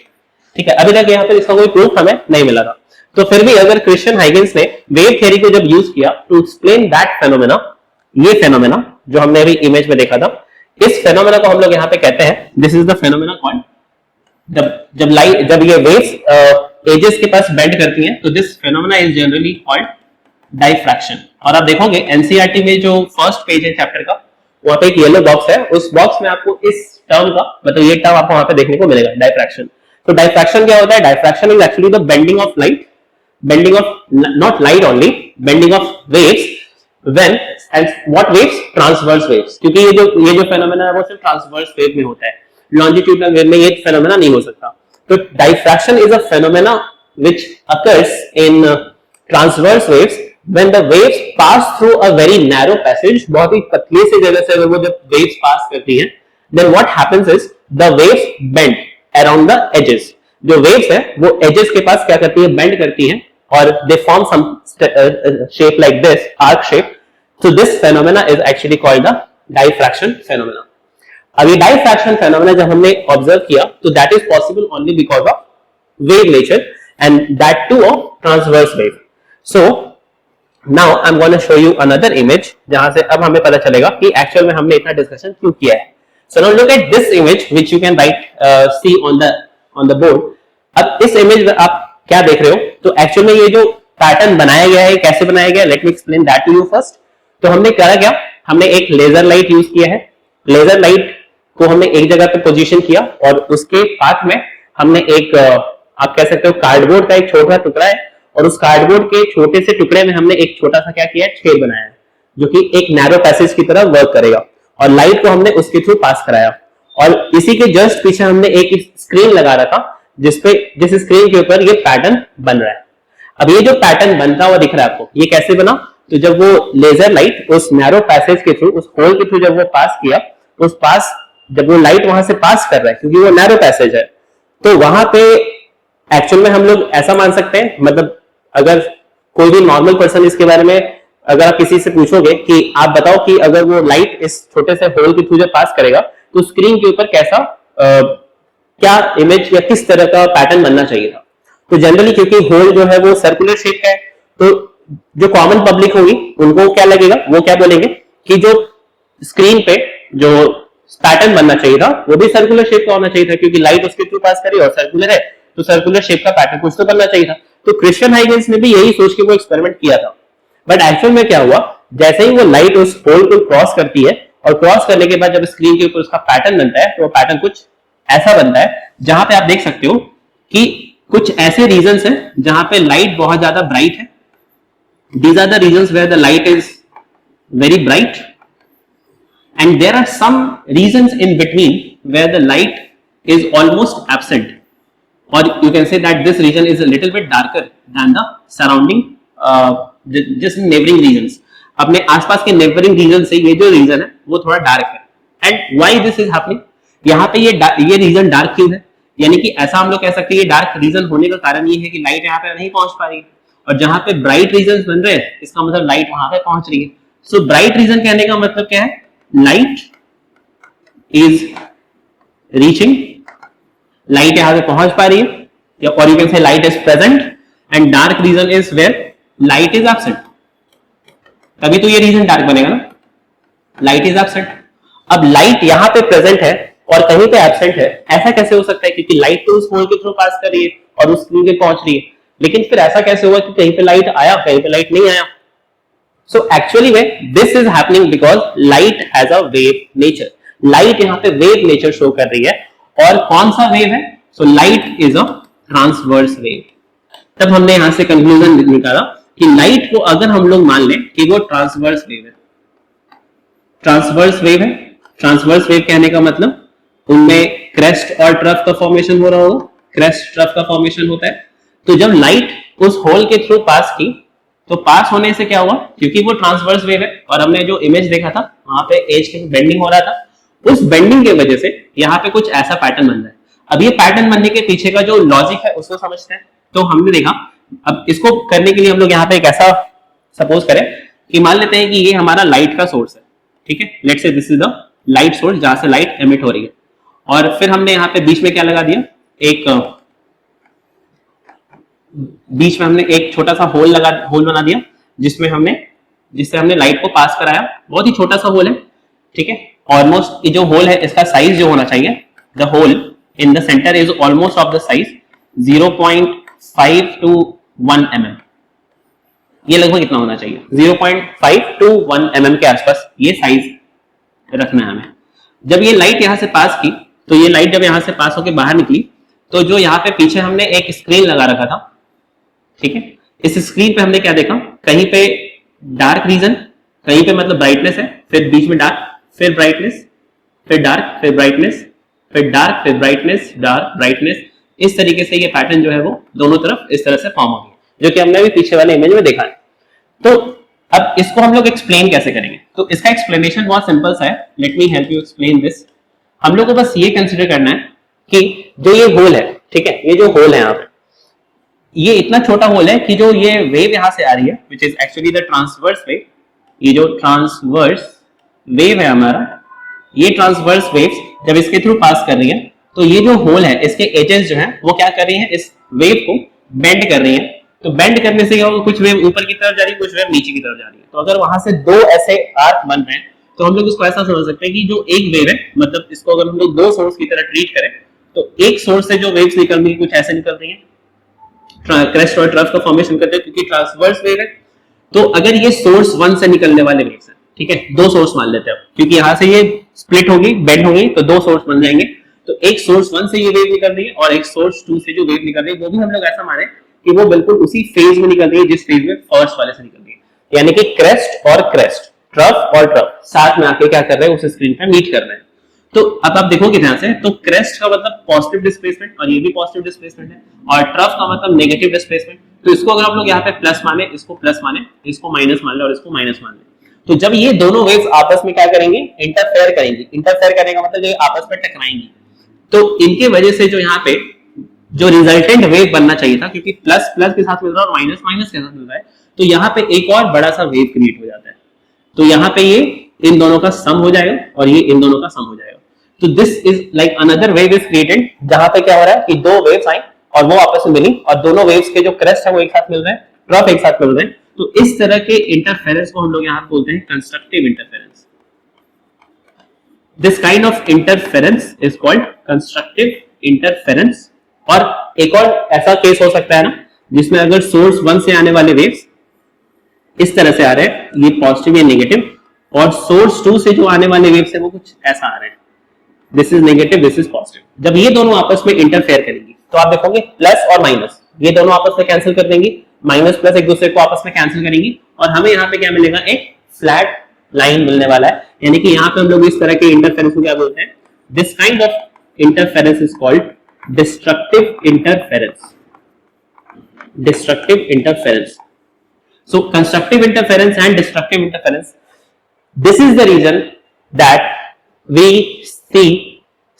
ठीक है, अभी तक यहाँ पे इसका कोई प्रूफ हमें नहीं मिला था. तो फिर भी अगर क्रिश्चियन हाइगेंस ने वेव थ्योरी को जब यूज किया टू एक्सप्लेन दैट फेनोमेना, ये फेनोमेना जो हमने अभी इमेज में देखा था, इस फेनोमेना को हम लोग यहाँ पे कहते हैं, this is the phenomena called, जब ये वेव्स एजेस के पास बेंड करती हैं, तो this phenomena is generally called diffraction. और आप देखोगे एनसीईआरटी में जो फर्स्ट पेज है चैप्टर का, वहां पे एक येलो बॉक्स है, उस बॉक्स में आपको इस टर्म का, मतलब ये टर्म आपको वहां पे देखने को मिलेगा, डाइफ्रैक्शन. तो डाइफ्रैक्शन क्या होता है? Diffraction is actually the bending of light, bending of not light only, bending of waves when, and what waves? Transverse waves. क्योंकि ये जो फेनोमेना है वो सिर्फ ट्रांसवर्स वेव में होता है, लॉन्जिट्यूडनल वेव में ये फेनोमेना नहीं हो सकता. तो diffraction is a phenomena which occurs in transverse waves when the waves pass through a very narrow passage. बहुत ही पतली सी जगह से अगर वो जब waves pass करती हैं, then what happens is the waves bend around the edges. जो waves है वो edges के पास क्या करती है? bend करती हैं और they form some shape like this, arc shape. So this phenomena is actually called the diffraction phenomena. अब ये diffraction phenomena जब हमने observe किया तो that is possible only because of wave nature. and that too of transverse wave. So now I'm going to show you another image जहां से अब हमें पता चलेगा कि एक्चुअल में हमने इतना डिस्कशन क्यों किया है. So now look at this image which you can write see on the board. अब इस इमेज में आप क्या देख रहे हो? तो एक्चुअल में ये जो पैटर्न बनाया गया है कैसे बनाया गया, let me explain that to you first. तो हमने करा क्या, हमने एक लेजर लाइट यूज किया है. लेजर लाइट को हमने एक जगह पे पोजीशन किया और उसके पाथ में हमने एक आप कह सकते हो कार्डबोर्ड का एक छोटा टुकड़ा है और उस कार्डबोर्ड के छोटे से टुकड़े में हमने एक छोटा सा क्या किया है, छेद बनाया है जो कि एक नैरो पैसेज की तरह वर्क करेगा और लाइट को हमने उसके थ्रू पास कराया. और इसी के जस्ट पीछे हमने एक स्क्रीन लगा रखा जिस स्क्रीन के ऊपर ये पैटर्न बन रहा है. अब ये जो पैटर्न बनता हुआ दिख रहा है आपको, ये कैसे बना? तो जब वो लेजर लाइट उस नैरो पैसेज के थ्रू, उस होल के थ्रू जब वो पास किया, तो उस पास जब वो लाइट वहां से पास कर रहा है क्योंकि वो नैरो पैसेज है, तो वहां पे एक्चुअल में हम लोग ऐसा मान सकते हैं, मतलब अगर कोई भी नॉर्मल पर्सन इसके बारे में अगर आप किसी से पूछोगे कि आप बताओ कि अगर वो लाइट इस छोटे से होल के थ्रू जब पास करेगा तो स्क्रीन के ऊपर कैसा क्या इमेज या किस तरह का पैटर्न बनना चाहिए था. तो जनरली क्योंकि होल जो है वो सर्कुलर शेप का है, तो जो कॉमन पब्लिक होगी उनको क्या लगेगा, वो क्या बोलेंगे कि जो स्क्रीन पे जो पैटर्न बनना चाहिए था वो भी सर्कुलर शेप का होना चाहिए था क्योंकि लाइट उसके थ्रू पास करी और सर्कुलर है तो सर्कुलर शेप का पैटर्न कुछ तो बनना चाहिए था. तो क्रिश्चियन हाइगेंस ने भी यही सोच के वो एक्सपेरिमेंट किया था. बट एक्चुअल में क्या हुआ, जैसे ही वो लाइट उस होल को क्रॉस करती है और क्रॉस करने के बाद जब स्क्रीन के ऊपर उसका पैटर्न बनता है तो वो पैटर्न कुछ ऐसा बनता है जहां पे आप देख सकते हो कि कुछ ऐसे रीजंस हैं जहां पे लाइट बहुत ज्यादा ब्राइट है. These are the regions where the light is very bright, and there are some regions in between where the light is almost absent, or you can say that this region is a little bit darker than the surrounding just neighboring regions. अपने आसपास के neighboring region से ये जो region है वो थोड़ा dark है. And why this is happening? यहाँ पे ये region dark क्यों है? यानी कि ऐसा हम लोग कह सकते हैं ये dark region होने का कारण ये है कि light यहाँ पे नहीं पहुंच पा रही है और जहां पे ब्राइट रीजन बन रहे हैं इसका मतलब लाइट वहां पे पहुंच रही है. सो ब्राइट रीजन कहने का मतलब क्या है, लाइट इज रीचिंग, लाइट यहां पे पहुंच पा रही है, और you can say light is present, and dark region is where light is absent. तभी तो ये रीजन डार्क बनेगा ना, लाइट इज एब्सेंट. अब लाइट यहां पे प्रेजेंट है और कहीं पे एब्सेंट है, ऐसा कैसे हो सकता है? क्योंकि लाइट तो उस होल के थ्रू पास कर रही है और उस स्क्रीन पे पहुंच रही है, लेकिन फिर ऐसा कैसे हुआ कि कहीं पे लाइट आया कहीं पे लाइट नहीं आया? सो एक्चुअली में this is happening because light has a wave nature. Light यहाँ पे वेव नेचर शो कर रही है. और कौन सा वेव है? So light is a transverse wave. तब हमने यहां से कंक्लूजन निकाला कि लाइट को अगर हम लोग मान लें कि वो ट्रांसवर्स वेव है, ट्रांसवर्स वेव है. ट्रांसवर्स वेव कहने का मतलब उनमें क्रेस्ट और ट्रफ का फॉर्मेशन हो रहा होगा. क्रेस्ट ट्रफ का फॉर्मेशन होता है. तो जब लाइट उस होल के थ्रू पास की तो पास होने से क्या हुआ, क्योंकि वो ट्रांसवर्स वेव है और हमने जो इमेज देखा था वहां पे एज के बेंडिंग हो रहा था, उस बेंडिंग की वजह से यहाँ पे कुछ ऐसा पैटर्न बन रहा है. अब ये पैटर्न बनने के पीछे का जो लॉजिक है उसको समझते हैं. तो हमने देखा, अब इसको करने के लिए हम लोग यहाँ पे एक ऐसा सपोज करें कि मान लेते हैं कि ये हमारा लाइट का सोर्स है. ठीक है, let's say this is the light source जहां से लाइट एमिट हो रही है. और फिर हमने यहाँ पे बीच में क्या लगा दिया, बीच में हमने एक छोटा सा होल बना दिया जिससे हमने लाइट को पास कराया. बहुत ही छोटा सा होल है. ठीक है, ऑलमोस्ट ये जो होल है इसका साइज जो होना चाहिए, the hole in the centre is almost of the size 0.5 to 1 mm. ये लगभग कितना होना चाहिए, 0.5 to 1 mm के आसपास ये साइज रखना है हमें. जब ये लाइट यहां से पास की, तो ये लाइट जब यहां से पास होकर बाहर निकली तो जो यहाँ पे पीछे हमने एक स्क्रीन लगा रखा था, ठीक है, इस स्क्रीन पे हमने क्या देखा, कहीं पे डार्क रीजन, कहीं पे मतलब ब्राइटनेस है, फिर बीच में डार्क, फिर ब्राइटनेस, फिर डार्क, फिर ब्राइटनेस, फिर डार्क, फिर ब्राइटनेस, डार्क, ब्राइटनेस. इस तरीके से ये पैटर्न जो है वो दोनों तरफ इस तरह से फॉर्म हो गया, जो कि हमने भी पीछे वाले इमेज में देखा है. तो अब इसको हम लोग एक्सप्लेन कैसे करेंगे? तो इसका एक्सप्लेनेशन बहुत सिंपल सा है. Let me help you explain this. हम लोग को बस ये कंसिडर करना है कि जो ये होल है, ठीक है, ये जो होल है यहाँ पे, ये इतना छोटा होल है कि जो ये वेव यहाँ से आ रही है, which is actually the transverse wave. ये जो ट्रांसवर्स वेव है हमारा, ये ट्रांसवर्स वेव्स जब इसके थ्रू पास कर रही है तो ये जो होल है इसके एजेस जो है वो क्या कर रही है, इस वेव को बेंड कर रही है, तो बेंड करने से क्या होगा, कुछ वेव ऊपर की तरफ जा रही है, कुछ वेव नीचे की तरफ जा रही है। तो अगर वहां से दो ऐसे आर्क बन रहे हैं तो हम लोग उसको ऐसा समझ सकते हैं कि जो एक वेव है, मतलब इसको अगर हम लोग दो सोर्स की तरह ट्रीट करें तो एक सोर्स से जो वेव्स निकल रही है कुछ ऐसे निकल रही है, क्रेस्ट और ट्रफ का फॉर्मेशन करते हैं क्योंकि ट्रांसवर्स वेव है। तो अगर ये सोर्स 1 से निकलने वाले वेव्स हैं, ठीक है, दो सोर्स मान लेते हैं क्योंकि यहां से ये स्प्लिट होगी, बेंड होगी, तो दो सोर्स बन जाएंगे। तो एक सोर्स 1 से ये वेव निकल रही है और एक सोर्स 2 से जो वेव निकल रही है वो भी हम लोग ऐसा माने कि वो बिल्कुल उसी फेज में निकल रही है जिस फेज में फर्स्ट वाले से निकल रही है, यानी कि क्रेस्ट और क्रेस्ट, ट्रफ और ट्रफ साथ में आके क्या कर रहे हैं, उस स्क्रीन पे मीट कर रहे हैं। तो अब आप देखोगे ध्यान से, तो क्रेस्ट का मतलब पॉजिटिव डिस्प्लेसमेंट और ये भी पॉजिटिव डिस्प्लेसमेंट है, और ट्रफ का मतलब नेगेटिव डिस्प्लेसमेंट। तो इसको अगर हम लोग यहाँ पे प्लस माने, इसको प्लस माने, इसको माइनस मान ले और इसको माइनस मान ले, तो जब ये दोनों वेव्स आपस में क्या करेंगे, इंटरफेयर करेंगी। इंटरफेयर करने का मतलब ये आपस में टकराएंगी, तो इनके वजह से जो यहाँ पे जो रिजल्टेंट वेव बनना चाहिए था, क्योंकि प्लस प्लस के साथ मिल रहा है और माइनस माइनस के साथ मिल रहा है, तो यहाँ पे एक और बड़ा सा वेव क्रिएट हो जाता है। तो यहाँ पे ये इन दोनों का सम हो जाएगा और ये इन दोनों का सम हो जाएगा। तो this is like another wave is created, जहां पे क्या हो रहा है कि दो वेव्स आई और वो आपस में मिली और दोनों वेव्स के जो क्रेस्ट है वो एक साथ मिल रहे हैं, ट्रफ एक साथ मिल रहे हैं। तो इस तरह के इंटरफेरेंस को हम लोग यहाँ बोलते हैं constructive interference. This kind of interference is called constructive interference. और एक और ऐसा केस हो सकता है ना, जिसमें अगर सोर्स 1 से आने वाले वेव्स इस तरह से आ रहे हैं, ये पॉजिटिव या नेगेटिव, और सोर्स 2 से जो आने वाले वेव्स है वो कुछ ऐसा आ रहे हैं, this is negative, this is positive. जब ये दोनों आपस में इंटरफेयर करेंगी तो आप देखोगे प्लस और माइनस ये दोनों आपस में कैंसिल कर देंगी, माइनस प्लस एक दूसरे को आपस में कैंसिल करेंगी और हमें यहाँ पे क्या मिलेगा, एक फ्लैट लाइन मिलने वाला है। यानी कि यहाँ पे हम लोग इस तरह के इंटरफेरेंस को क्या बोलते हैं, this kind of interference is called destructive interference. Destructive interference. So constructive interference and destructive interference, this is the reason that we see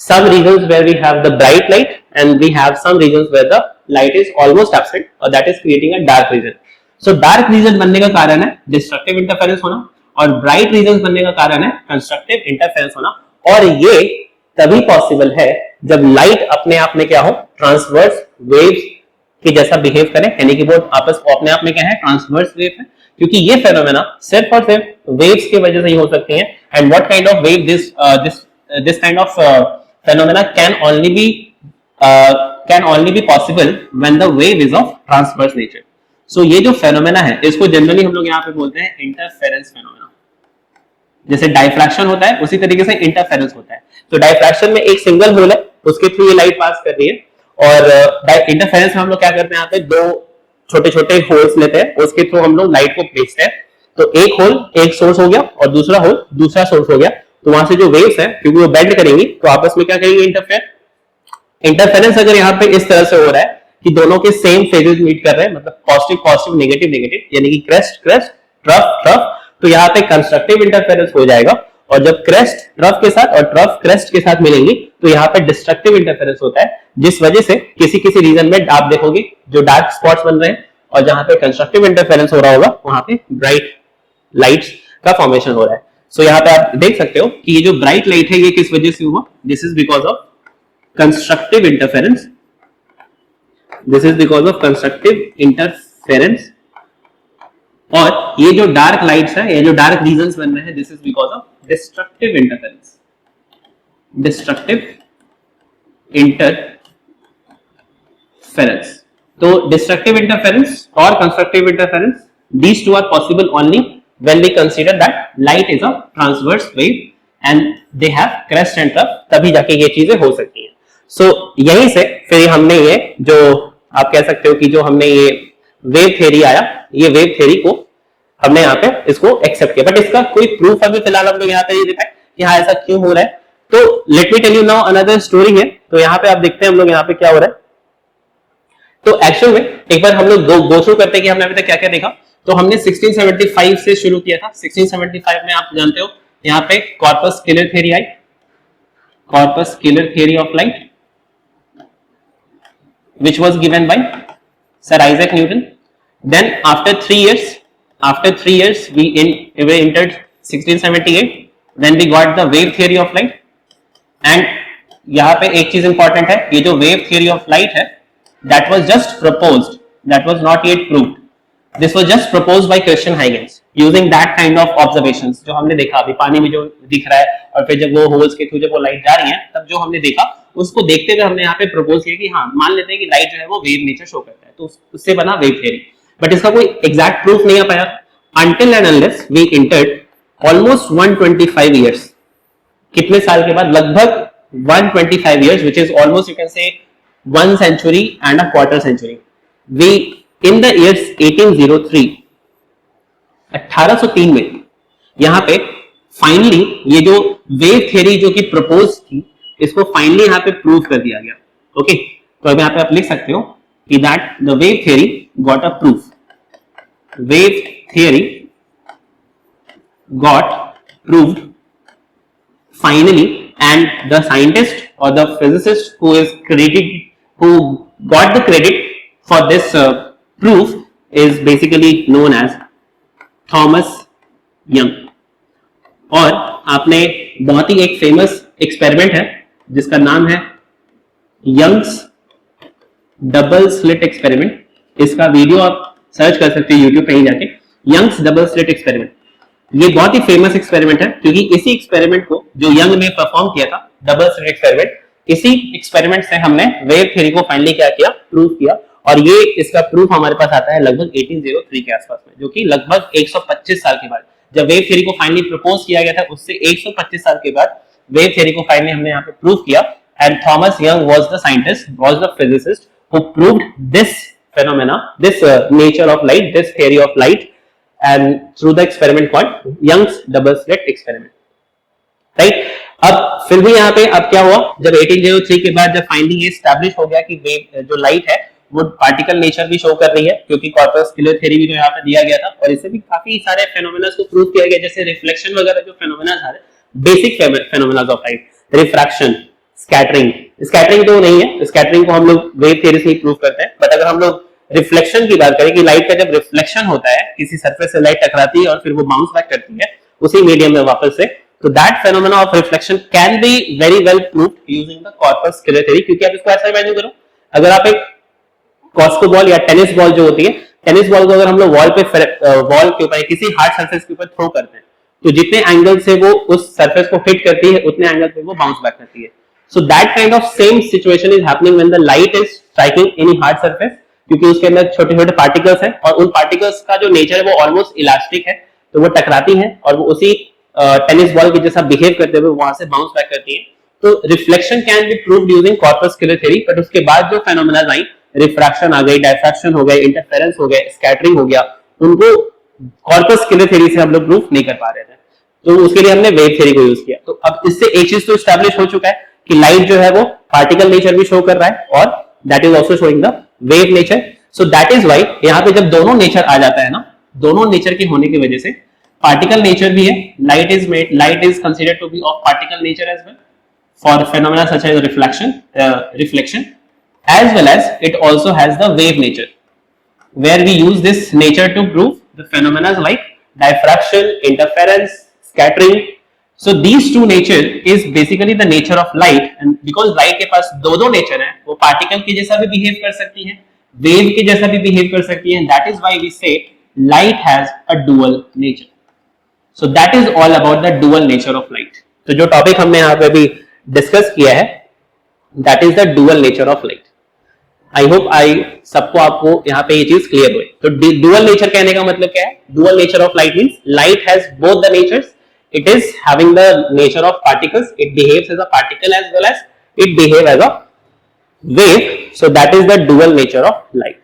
some regions where we have the bright light and we have some regions where the light is almost absent, or that is creating a dark region. So dark region बनने का कारण है destructive interference होना और bright regions बनने का कारण है constructive interference होना। और ये तभी पॉसिबल है जब लाइट अपने आप में क्या हो, ट्रांसवर्स वेव्स के जैसा बिहेव करे, यानी कि वो आपस अपने आप में क्या है, ट्रांसवर्स वेव है। क्योंकि ये फेनोमेना सिर्फ और सिर्फ वेव्स की वजह से ही हो सकती हैं। And what kind of wave this kind of phenomena can only be possible when the wave is of transverse nature. So ये जो फेनोमेना है इसको जनरली हम लोग यहाँ पे बोलते हैं इंटरफेरेंस फेनोमेना। जैसे डायफ्रैक्शन होता है उसी तरीके से इंटरफेरेंस होता है। तो डायफ्रैक्शन में एक सिंगल होल है, उसके थ्रू ये लाइट पास कर रही है, और इंटरफेरेंस में हम लोग क्या करते हैं, यहाँ पे दो छोटे छोटे होल्स लेते हैं, उसके थ्रू हम लोग लाइट को भेजते हैं। तो एक होल एक सोर्स हो गया और दूसरा होल दूसरा सोर्स हो गया, तो वहां से जो वेव्स है क्योंकि वो बेंड करेंगी तो आपस में क्या करेंगे, इंटरफेयर। इंटरफेरेंस अगर यहाँ पे इस तरह से हो रहा है कि दोनों के सेम फेजेस मीट कर रहे हैं, मतलब पॉजिटिव पॉजिटिव नेगेटिव नेगेटिव, यानी कि क्रेस्ट क्रेस्ट ट्रफ ट्रफ, तो यहाँ पे कंस्ट्रक्टिव इंटरफेरेंस हो जाएगा। और जब क्रेस्ट ट्रफ के साथ और ट्रफ क्रेस्ट के साथ मिलेंगी तो यहाँ पे डिस्ट्रक्टिव इंटरफेरेंस होता है, जिस वजह से किसी किसी रीजन में आप देखोगे जो डार्क स्पॉट्स बन रहे हैं, और जहां पे कंस्ट्रक्टिव इंटरफेरेंस हो रहा होगा वहां पे ब्राइट लाइट्स का फॉर्मेशन हो रहा है। सो यहाँ पे आप देख सकते हो कि ये जो ब्राइट लाइट है ये किस वजह से हुआ, this is because of constructive interference, this is because of constructive interference. और ये जो डार्क लाइट्स है, ये जो डार्क रीजन्स बन रहे हैं, this is because of destructive interference, destructive interference. तो destructive interference or constructive interference, these two are possible only when we consider that light is a transverse wave and they have crest and trough, तभी जाके ये चीजें हो सकती हैं। So यहीं से फिर हमने ये जो आप कह सकते हो कि जो हमने ये वेव थ्योरी आया, ये वेव थ्योरी को हमने यहाँ पे इसको एक्सेप्ट किया, बट इसका कोई प्रूफ अभी फिलहाल हम लोग यहाँ पे ये दिखाए कि हाँ ऐसा क्यों हो रहा है। तो let me tell you now another story है। तो यहाँ पे आप देखते हैं हम लोग यहाँ पे क्या हो रहा है। तो एक्चुअल में एक बार हम लोग गो थ्रू करते हैं कि हमने अभी तक क्या क्या देखा। तो हमने 1675 से शुरू किया था। 1675 में आप जानते हो यहाँ पे corpuscular theory I, corpuscular theory of light, which was given by Sir Isaac Newton. Then after 3 years we entered 1678 when we got the wave theory of light. And यहाँ पे एक चीज इंपॉर्टेंट है, ये जो wave theory of light है that was just proposed that was not yet proved. This was just proposed by Christian Huygens using that kind of observations. जो हमने देखा अभी पानी में जो दिख रहा है और फिर जब वो होल्स के थ्रू जब वो लाइट जा रही है तब जो हमने देखा उसको देखते हुए हमने यहाँ पे प्रपोज किया कि हाँ मान लेते हैं कि लाइट जो है वो वेव नेचर शो करता है, तो उससे बना वेव थ्योरी. बट इसका कोई एग्जैक्ट प्रूफ नहीं आ पाया until and unless we entered almost 125 years. कितने साल के बाद? लगभग 125 years, which is almost you can say 1 century and a quarter century. We in the years 1803 1803 में यहां पे फाइनली ये जो वेव थ्योरी जो कि प्रपोज थी इसको फाइनली यहां पे प्रूव कर दिया गया. ओके, तो अब यहां पे आप लिख सकते हो कि that the wave theory got a proof. Wave theory got proved finally, and the scientist or the physicist who got the credit for this proof is basically known as Thomas Young. और आपने बहुत ही एक फेमस एक्सपेरिमेंट है जिसका नाम है यंग्स डबल स्लिट एक्सपेरिमेंट. इसका वीडियो आप सर्च कर सकते हैं यूट्यूब पे ही जाके, यंग्स डबल स्लिट एक्सपेरिमेंट. ये बहुत ही फेमस एक्सपेरिमेंट है क्योंकि इसी एक्सपेरिमेंट को जो यंग ने परफॉर्म किया था, डबल स्लिट एक्सपेरिमेंट, इसी एक्सपेरिमेंट से हमने वेव थ्योरी को फाइनली क्या किया, प्रूव किया. और ये इसका प्रूफ हमारे पास आता है लगभग 1803 के आसपास में, जो कि लगभग 125 साल के बाद जब वेव थ्योरी को फाइनली प्रपोज किया गया था उससे 125 साल के बाद वेव थ्योरी को फाइनली हमने यहाँ पे प्रूव किया. And Thomas young was the scientist, was the physicist who proved this phenomena, this nature of light, this theory of light, and through the experiment called Young's double slit experiment. Right? अब फिर भी यहाँ पे अब क्या हुआ, जब 1803 के बाद जब फाइनली ये एस्टैब्लिश हो गया कि वेव जो लाइट है वो पार्टिकल नेचर भी शो कर रही है, क्योंकि कॉर्पस्कुलर थ्योरी भी जो यहाँ पे दिया गया था और इससे भी काफी सारे फेनोमेना को प्रूव किया गया, जैसे रिफ्लेक्शन वगैरह जो फेनोमेना है, basic phenomena of light, refraction, scattering. Scattering तो नहीं है, स्कैटरिंग को हम लोग वेव थ्योरी से ही प्रूव करते हैं. बट अगर हम लोग रिफ्लेक्शन की बात करें कि लाइट का जब रिफ्लेक्शन होता है, किसी सरफेस से लाइट टकराती है और फिर वो बाउंस बैक करती है उसी मीडियम में वापस से, तो that phenomena of reflection can be very well proved using the corpuscular theory. क्योंकि आप इसको ऐसा इमेजिन करो, अगर आप एक कॉस्को बॉल या टेनिस बॉल जो होती है, टेनिस बॉल को अगर हम लोग वॉल के ऊपर किसी हार्ड सरफेस के ऊपर थ्रो करते हैं तो जितने एंगल से वो उस सरफेस को हिट करती है उतने एंगल पे वो बाउंस बैक करती है. So that kind of same situation is happening when the light is striking any hard surface, क्योंकि उसके अंदर छोटे छोटे पार्टिकल्स हैं और उन पार्टिकल्स का जो नेचर है वो ऑलमोस्ट इलास्टिक है, तो वो टकराती हैं और वो उसी टेनिस बॉल के जैसा बिहेव करते हुए वहां से बाउंस बैक करती है. तो reflection can be proved using corpuscular theory. But उसके बाद जो फेनोमेना आई, रिफ्रैक्शन आ गई, डायफ्रैक्शन हो गए, इंटरफेरेंस हो गए, स्कैटरिंग हो गया, उनको कॉर्पस्कुलर थ्योरी से हम लोग प्रूफ नहीं कर पा रहे थे, तो उसके लिए हमने वेव थ्योरी को यूज किया. तो अब इससे एक चीज तो एस्टैब्लिश हो चुका है कि लाइट जो है वो पार्टिकल नेचर भी शो कर रहा है और that is also showing the wave nature. So that is why यहाँ पे जब दोनों नेचर आ जाता है ना, दोनों नेचर के होने की वजह से पार्टिकल नेचर भी है, light is considered to be of particle nature as well for phenomena such as reflection, as well as it also has the wave nature, where we use this nature to prove the phenomena like diffraction, interference, scattering. So these two nature is basically the nature of light, and because light के पास दो नेचर है, वो पार्टिकल के जैसा भी बिहेव कर सकती है, वेव के जैसा भी बिहेव कर सकती है. That is why we say light has a dual nature. So that is all about the dual nature of light. तो जो टॉपिक हमने यहाँ पे भी डिस्कस किया है, that is the dual nature of light. I hope सबको आपको यहाँ पे ये चीज क्लियर हुई. तो डुअल नेचर कहने का मतलब क्या है? Dual nature of light means light has both the natures. It is having the nature of particles, it behaves as a particle as well as it behave as a wave. So that is the dual nature of light.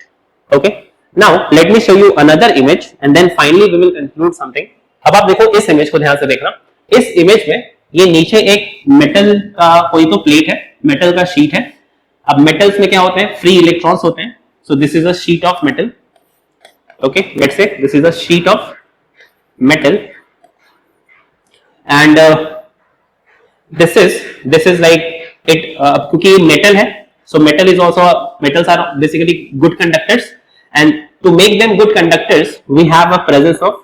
Okay, now let me show you another image and then finally we will conclude something. अब आप देखो इस इमेज को ध्यान से देखना. इस इमेज में ये नीचे एक मेटल का कोई तो प्लेट है, मेटल का शीट है. अब मेटल्स में क्या होते हैं? फ्री इलेक्ट्रॉन्स होते हैं. So this is a sheet of metal. Okay, let's say this is a sheet of metal and this is like it, क्योंकि मेटल है, so metal is also, metals are basically good conductors, and to make them good conductors we have a presence of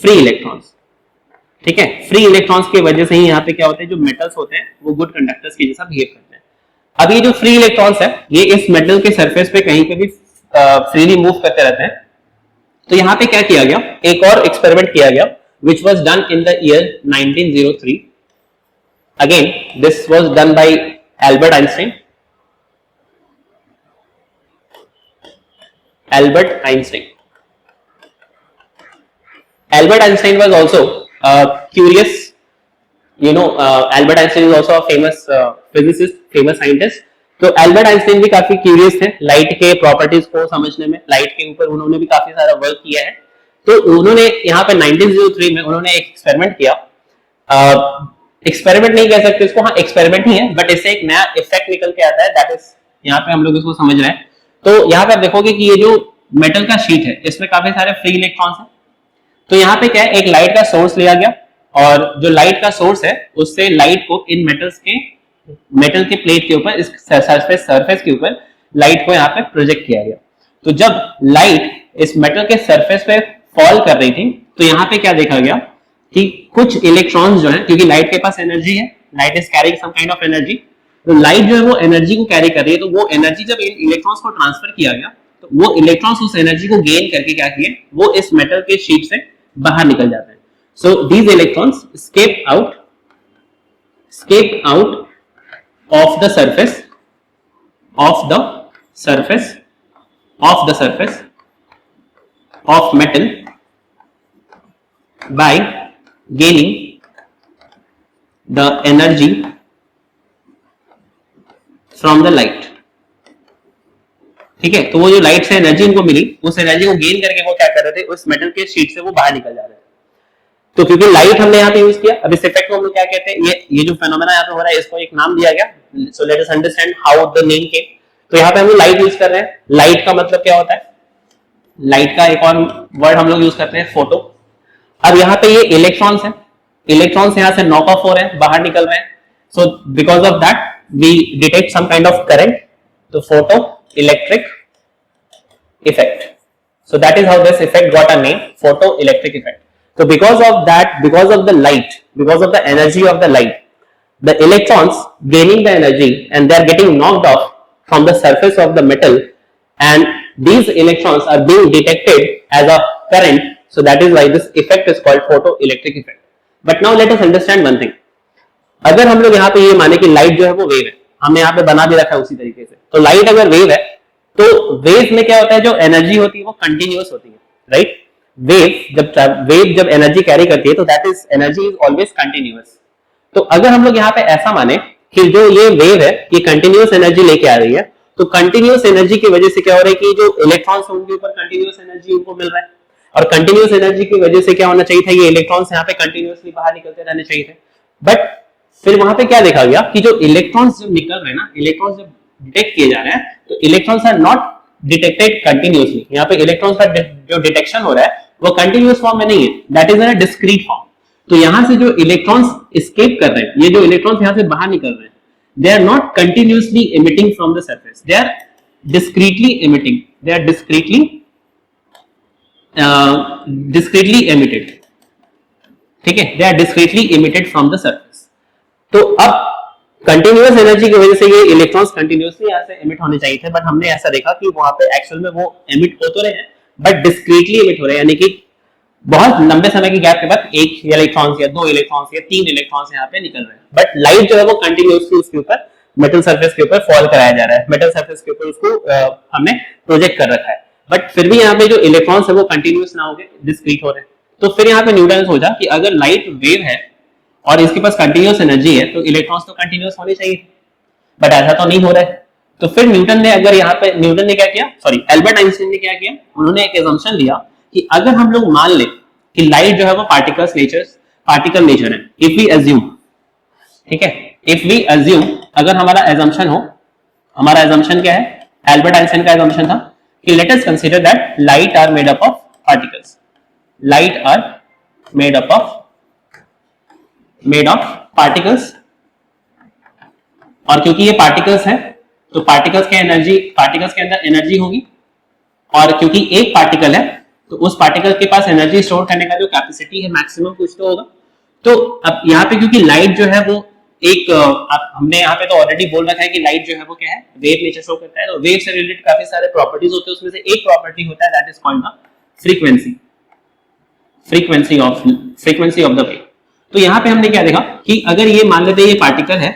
free electrons. ठीक है, फ्री इलेक्ट्रॉन्स की वजह से ही यहाँ पे क्या होता है, जो मेटल्स होते हैं वो गुड कंडक्टर्स के जैसा बिहेव करते हैं. अब ये जो फ्री इलेक्ट्रॉन्स है ये इस मेटल के सरफेस पे कहीं पे भी फ्रीली मूव करते रहते हैं। तो यहाँ पे क्या किया गया, एक और एक्सपेरिमेंट किया गया which was done in the year 1903. Again, this was done by Albert Einstein. Albert Einstein was also curious. Albert Einstein is also a famous physicist, famous scientist. तो एल्बर्ट आइंस्टाइन भी काफी क्यूरियस थे लाइट के प्रॉपर्टीज को समझने में, लाइट के ऊपर उन्होंने भी काफी सारा वर्क किया है। तो उन्होंने यहाँ पे 1903 में उन्होंने एक एक्सपेरिमेंट किया। एक्सपेरिमेंट नहीं कह सकते इसको, हाँ एक्सपेरिमेंट ही है, बट इससे एक नया इफेक्ट निकल के आता है, दैट इज यहाँ पे हम लोग इसको समझ रहे हैं। तो यहाँ पे आप देखोगे कि ये जो मेटल का शीट है इसमें काफी सारे फ्री इलेक्ट्रॉन्स हैं। तो यहाँ पे क्या है, एक लाइट का सोर्स लिया गया और जो लाइट का सोर्स है उससे लाइट को इन मेटल के प्लेट के ऊपर, इस सरफेस के ऊपर लाइट को यहाँ पे प्रोजेक्ट किया गया। तो जब लाइट इस मेटल के सरफेस पे फॉल कर रही थी तो यहाँ पे क्या देखा गया कि कुछ इलेक्ट्रॉन्स जो है, क्योंकि लाइट के पास एनर्जी है, light is carrying some kind of energy, तो लाइट जो है वो एनर्जी को कैरी कर रही है। तो वो एनर्जी जब इन इलेक्ट्रॉन्स को ट्रांसफर किया गया तो वो इलेक्ट्रॉन्स उस एनर्जी को गेन करके क्या किए, वो इस मेटल के शीट से बाहर निकल जाते हैं। So these electrons escape out of the surface of metal by gaining the energy from the light. ठीक है, तो वो जो लाइट से एनर्जी इनको मिली, उस एनर्जी को गेन करके वो क्या कर रहे थे, उस मेटल के शीट से वो बाहर निकल जा रहे थे। तो क्योंकि लाइट हमने यहाँ पे यूज किया, अब इस इफेक्ट को हम लोग क्या कहते हैं, ये जो फेनोमेना यहाँ पे हो रहा है इसको एक नाम दिया गया। सो let us understand how the name came. तो यहाँ पे हम लोग लाइट यूज कर रहे हैं। लाइट का मतलब क्या होता है, लाइट का एक और वर्ड हम लोग यूज करते हैं फोटो। अब यहाँ पे ये इलेक्ट्रॉन्स है, इलेक्ट्रॉन्स यहाँ से नॉक ऑफ हो रहे हैं, बाहर निकल रहे हैं। So because of that we detect some kind of current, तो photo electric effect. So that is how this effect got a name, photoelectric effect. So because of that, because of the light, because of the energy of the light, the electrons gaining the energy and they are getting knocked off from the surface of the metal, and these electrons are being detected as a current. So that is why this effect is called photoelectric effect. But now let us understand one thing. अगर हम लोग यहाँ पे ये माने कि लाइट जो है वो वेव है, हमने यहाँ पे बना भी रखा है उसी तरीके से, तो लाइट अगर वेव है तो वेव में क्या होता है, जो एनर्जी होती है वो कंटिन्यूअस होती है, राइट। वेव जब एनर्जी कैरी करती है तो that is energy is always continuous. तो अगर हम लोग यहाँ पे ऐसा माने कि जो ये वेव है ये कंटिन्यूअस एनर्जी लेके आ रही है, तो कंटिन्यूअस एनर्जी की वजह से क्या हो रहा है कि जो इलेक्ट्रॉन्स हैं उनके ऊपर कंटिन्यूअस एनर्जी उनको मिल रहा है, और कंटिन्यूअस एनर्जी की वजह से क्या होना चाहिए था, ये इलेक्ट्रॉन्स यहाँ पे कंटिन्यूअसली बाहर निकलते रहने चाहिए थे। बट फिर वहां पे क्या देखा गया कि जो इलेक्ट्रॉन्स जब निकल रहे हैं ना, इलेक्ट्रॉन्स जब डिटेक्ट किए जा रहे हैं, तो electrons are not detected continuously. यहाँ पे इलेक्ट्रॉन्स का जो डिटेक्शन हो रहा है वो कंटिन्यूअस फॉर्म में नहीं है, that is in a discrete form. तो यहां से जो इलेक्ट्रॉन्स एस्केप कर रहे हैं, ये जो इलेक्ट्रॉन्स यहां से बाहर निकल रहे हैं, they are not continuously emitting from the surface, they are discretely emitting, they are discretely emitted. ठीक है, they are discretely emitted from the surface. तो अब कंटिन्यूअस एनर्जी की वजह से ये इलेक्ट्रॉन्स कंटिन्यूअसली यहाँ से एमिट होने चाहिए थे, बट हमने ऐसा देखा कि वहां पे एक्चुअल में वो एमिट हो तो रहे हैं बट डिस्क्रीटली एमिट हो रहे हैं, यानी कि बहुत लंबे समय के गैप के बाद एक इलेक्ट्रॉन्स या दो इलेक्ट्रॉन्स या तीन इलेक्ट्रॉन्स यहाँ पे निकल रहे हैं। बट लाइट जो है वो कंटिन्यूअसली उसके ऊपर मेटल सरफेस के ऊपर फॉल कराया जा रहा है, मेटल सरफेस के ऊपर उसको हमने प्रोजेक्ट कर रखा है, बट फिर भी यहाँ पे जो इलेक्ट्रॉन्स है वो कंटिन्यूअस ना होके डिस्क्रीट हो रहे हैं। तो फिर यहाँ पे न्यूटन ने सोचा कि अगर लाइट वेव है और इसके पास कंटिन्यूअस एनर्जी है तो इलेक्ट्रॉन्स तो कंटिन्यूअस होने चाहिए, बट ऐसा तो नहीं हो रहा है। तो फिर न्यूटन ने क्या किया, एल्बर्ट आइंस्टाइन ने क्या किया, उन्होंने एक assumption लिया कि अगर हम लोग मान ले कि लाइट जो है वो पार्टिकल नेचर है, इफ वी अज्यूम, ठीक है, इफ वी अज्यूम, अगर हमारा assumption हो, हमारा assumption क्या है, एल्बर्ट आइंस्टाइन का assumption था कि let us consider that light are made up of particles, light are made of particles, और क्योंकि ये पार्टिकल्स हैं तो पार्टिकल्स के अंदर एनर्जी होगी, और क्योंकि एक पार्टिकल है तो उस पार्टिकल के पास एनर्जी स्टोर करने का जो कैपेसिटी है मैक्सिमम कुछ तो होगा। तो अब यहाँ पे क्योंकि लाइट जो है वो हमने यहाँ पे तो ऑलरेडी बोल रखा है कि लाइट जो है वो क्या है, वेव नेचर शो करता है। तो वेव से रिलेटेड काफी सारे प्रॉपर्टीज होते हैं, उसमें से एक प्रॉपर्टी होता है that is called the frequency, frequency of the wave. तो यहाँ पे हमने क्या देखा कि अगर ये मान लेते हैं ये पार्टिकल है,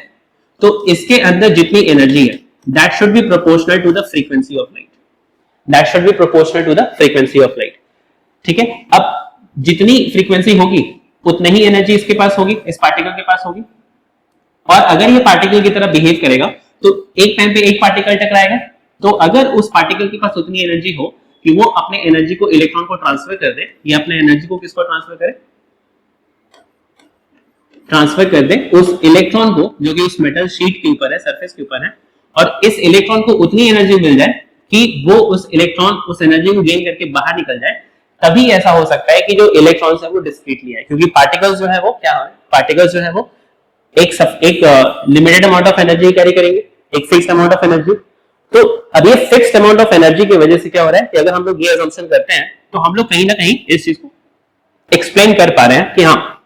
तो इसके अंदर जितनी एनर्जी है that should be proportional to the frequency of light, that should be proportional to the frequency of light. ठीक है, अब जितनी फ्रीक्वेंसी होगी उतनी ही एनर्जी इसके पास होगी, इस पार्टिकल के पास होगी। और अगर ये पार्टिकल की तरह बिहेव करेगा तो एक टाइम पे एक पार्टिकल टकराएगा, तो अगर उस पार्टिकल के पास उतनी एनर्जी हो कि वो अपने एनर्जी को इलेक्ट्रॉन को ट्रांसफर कर दे, या अपने एनर्जी को किसको ट्रांसफर करे, ट्रांसफर कर दे उस इलेक्ट्रॉन को जो कि उस मेटल शीट के ऊपर है, सरफेस के ऊपर है, और इस इलेक्ट्रॉन को उतनी एनर्जी मिल जाए कि वो उस इलेक्ट्रॉन उस एनर्जी को गेन करके बाहर निकल जाए, तभी ऐसा हो सकता है कि जो इलेक्ट्रॉन्स है वो डिस्क्रीटली है। क्योंकि पार्टिकल्स जो है वो क्या है, पार्टिकल्स जो है वो एक limited amount of energy carry करेंगे, एक फिक्स्ड अमाउंट ऑफ एनर्जी। तो अब ये फिक्स्ड अमाउंट ऑफ एनर्जी की वजह से क्या हो रहा है कि अगर हम लोग ये अजम्पशन करते हैं तो हम लोग कहीं ना कहीं इस चीज को एक्सप्लेन कर पा रहे हैं कि हाँ,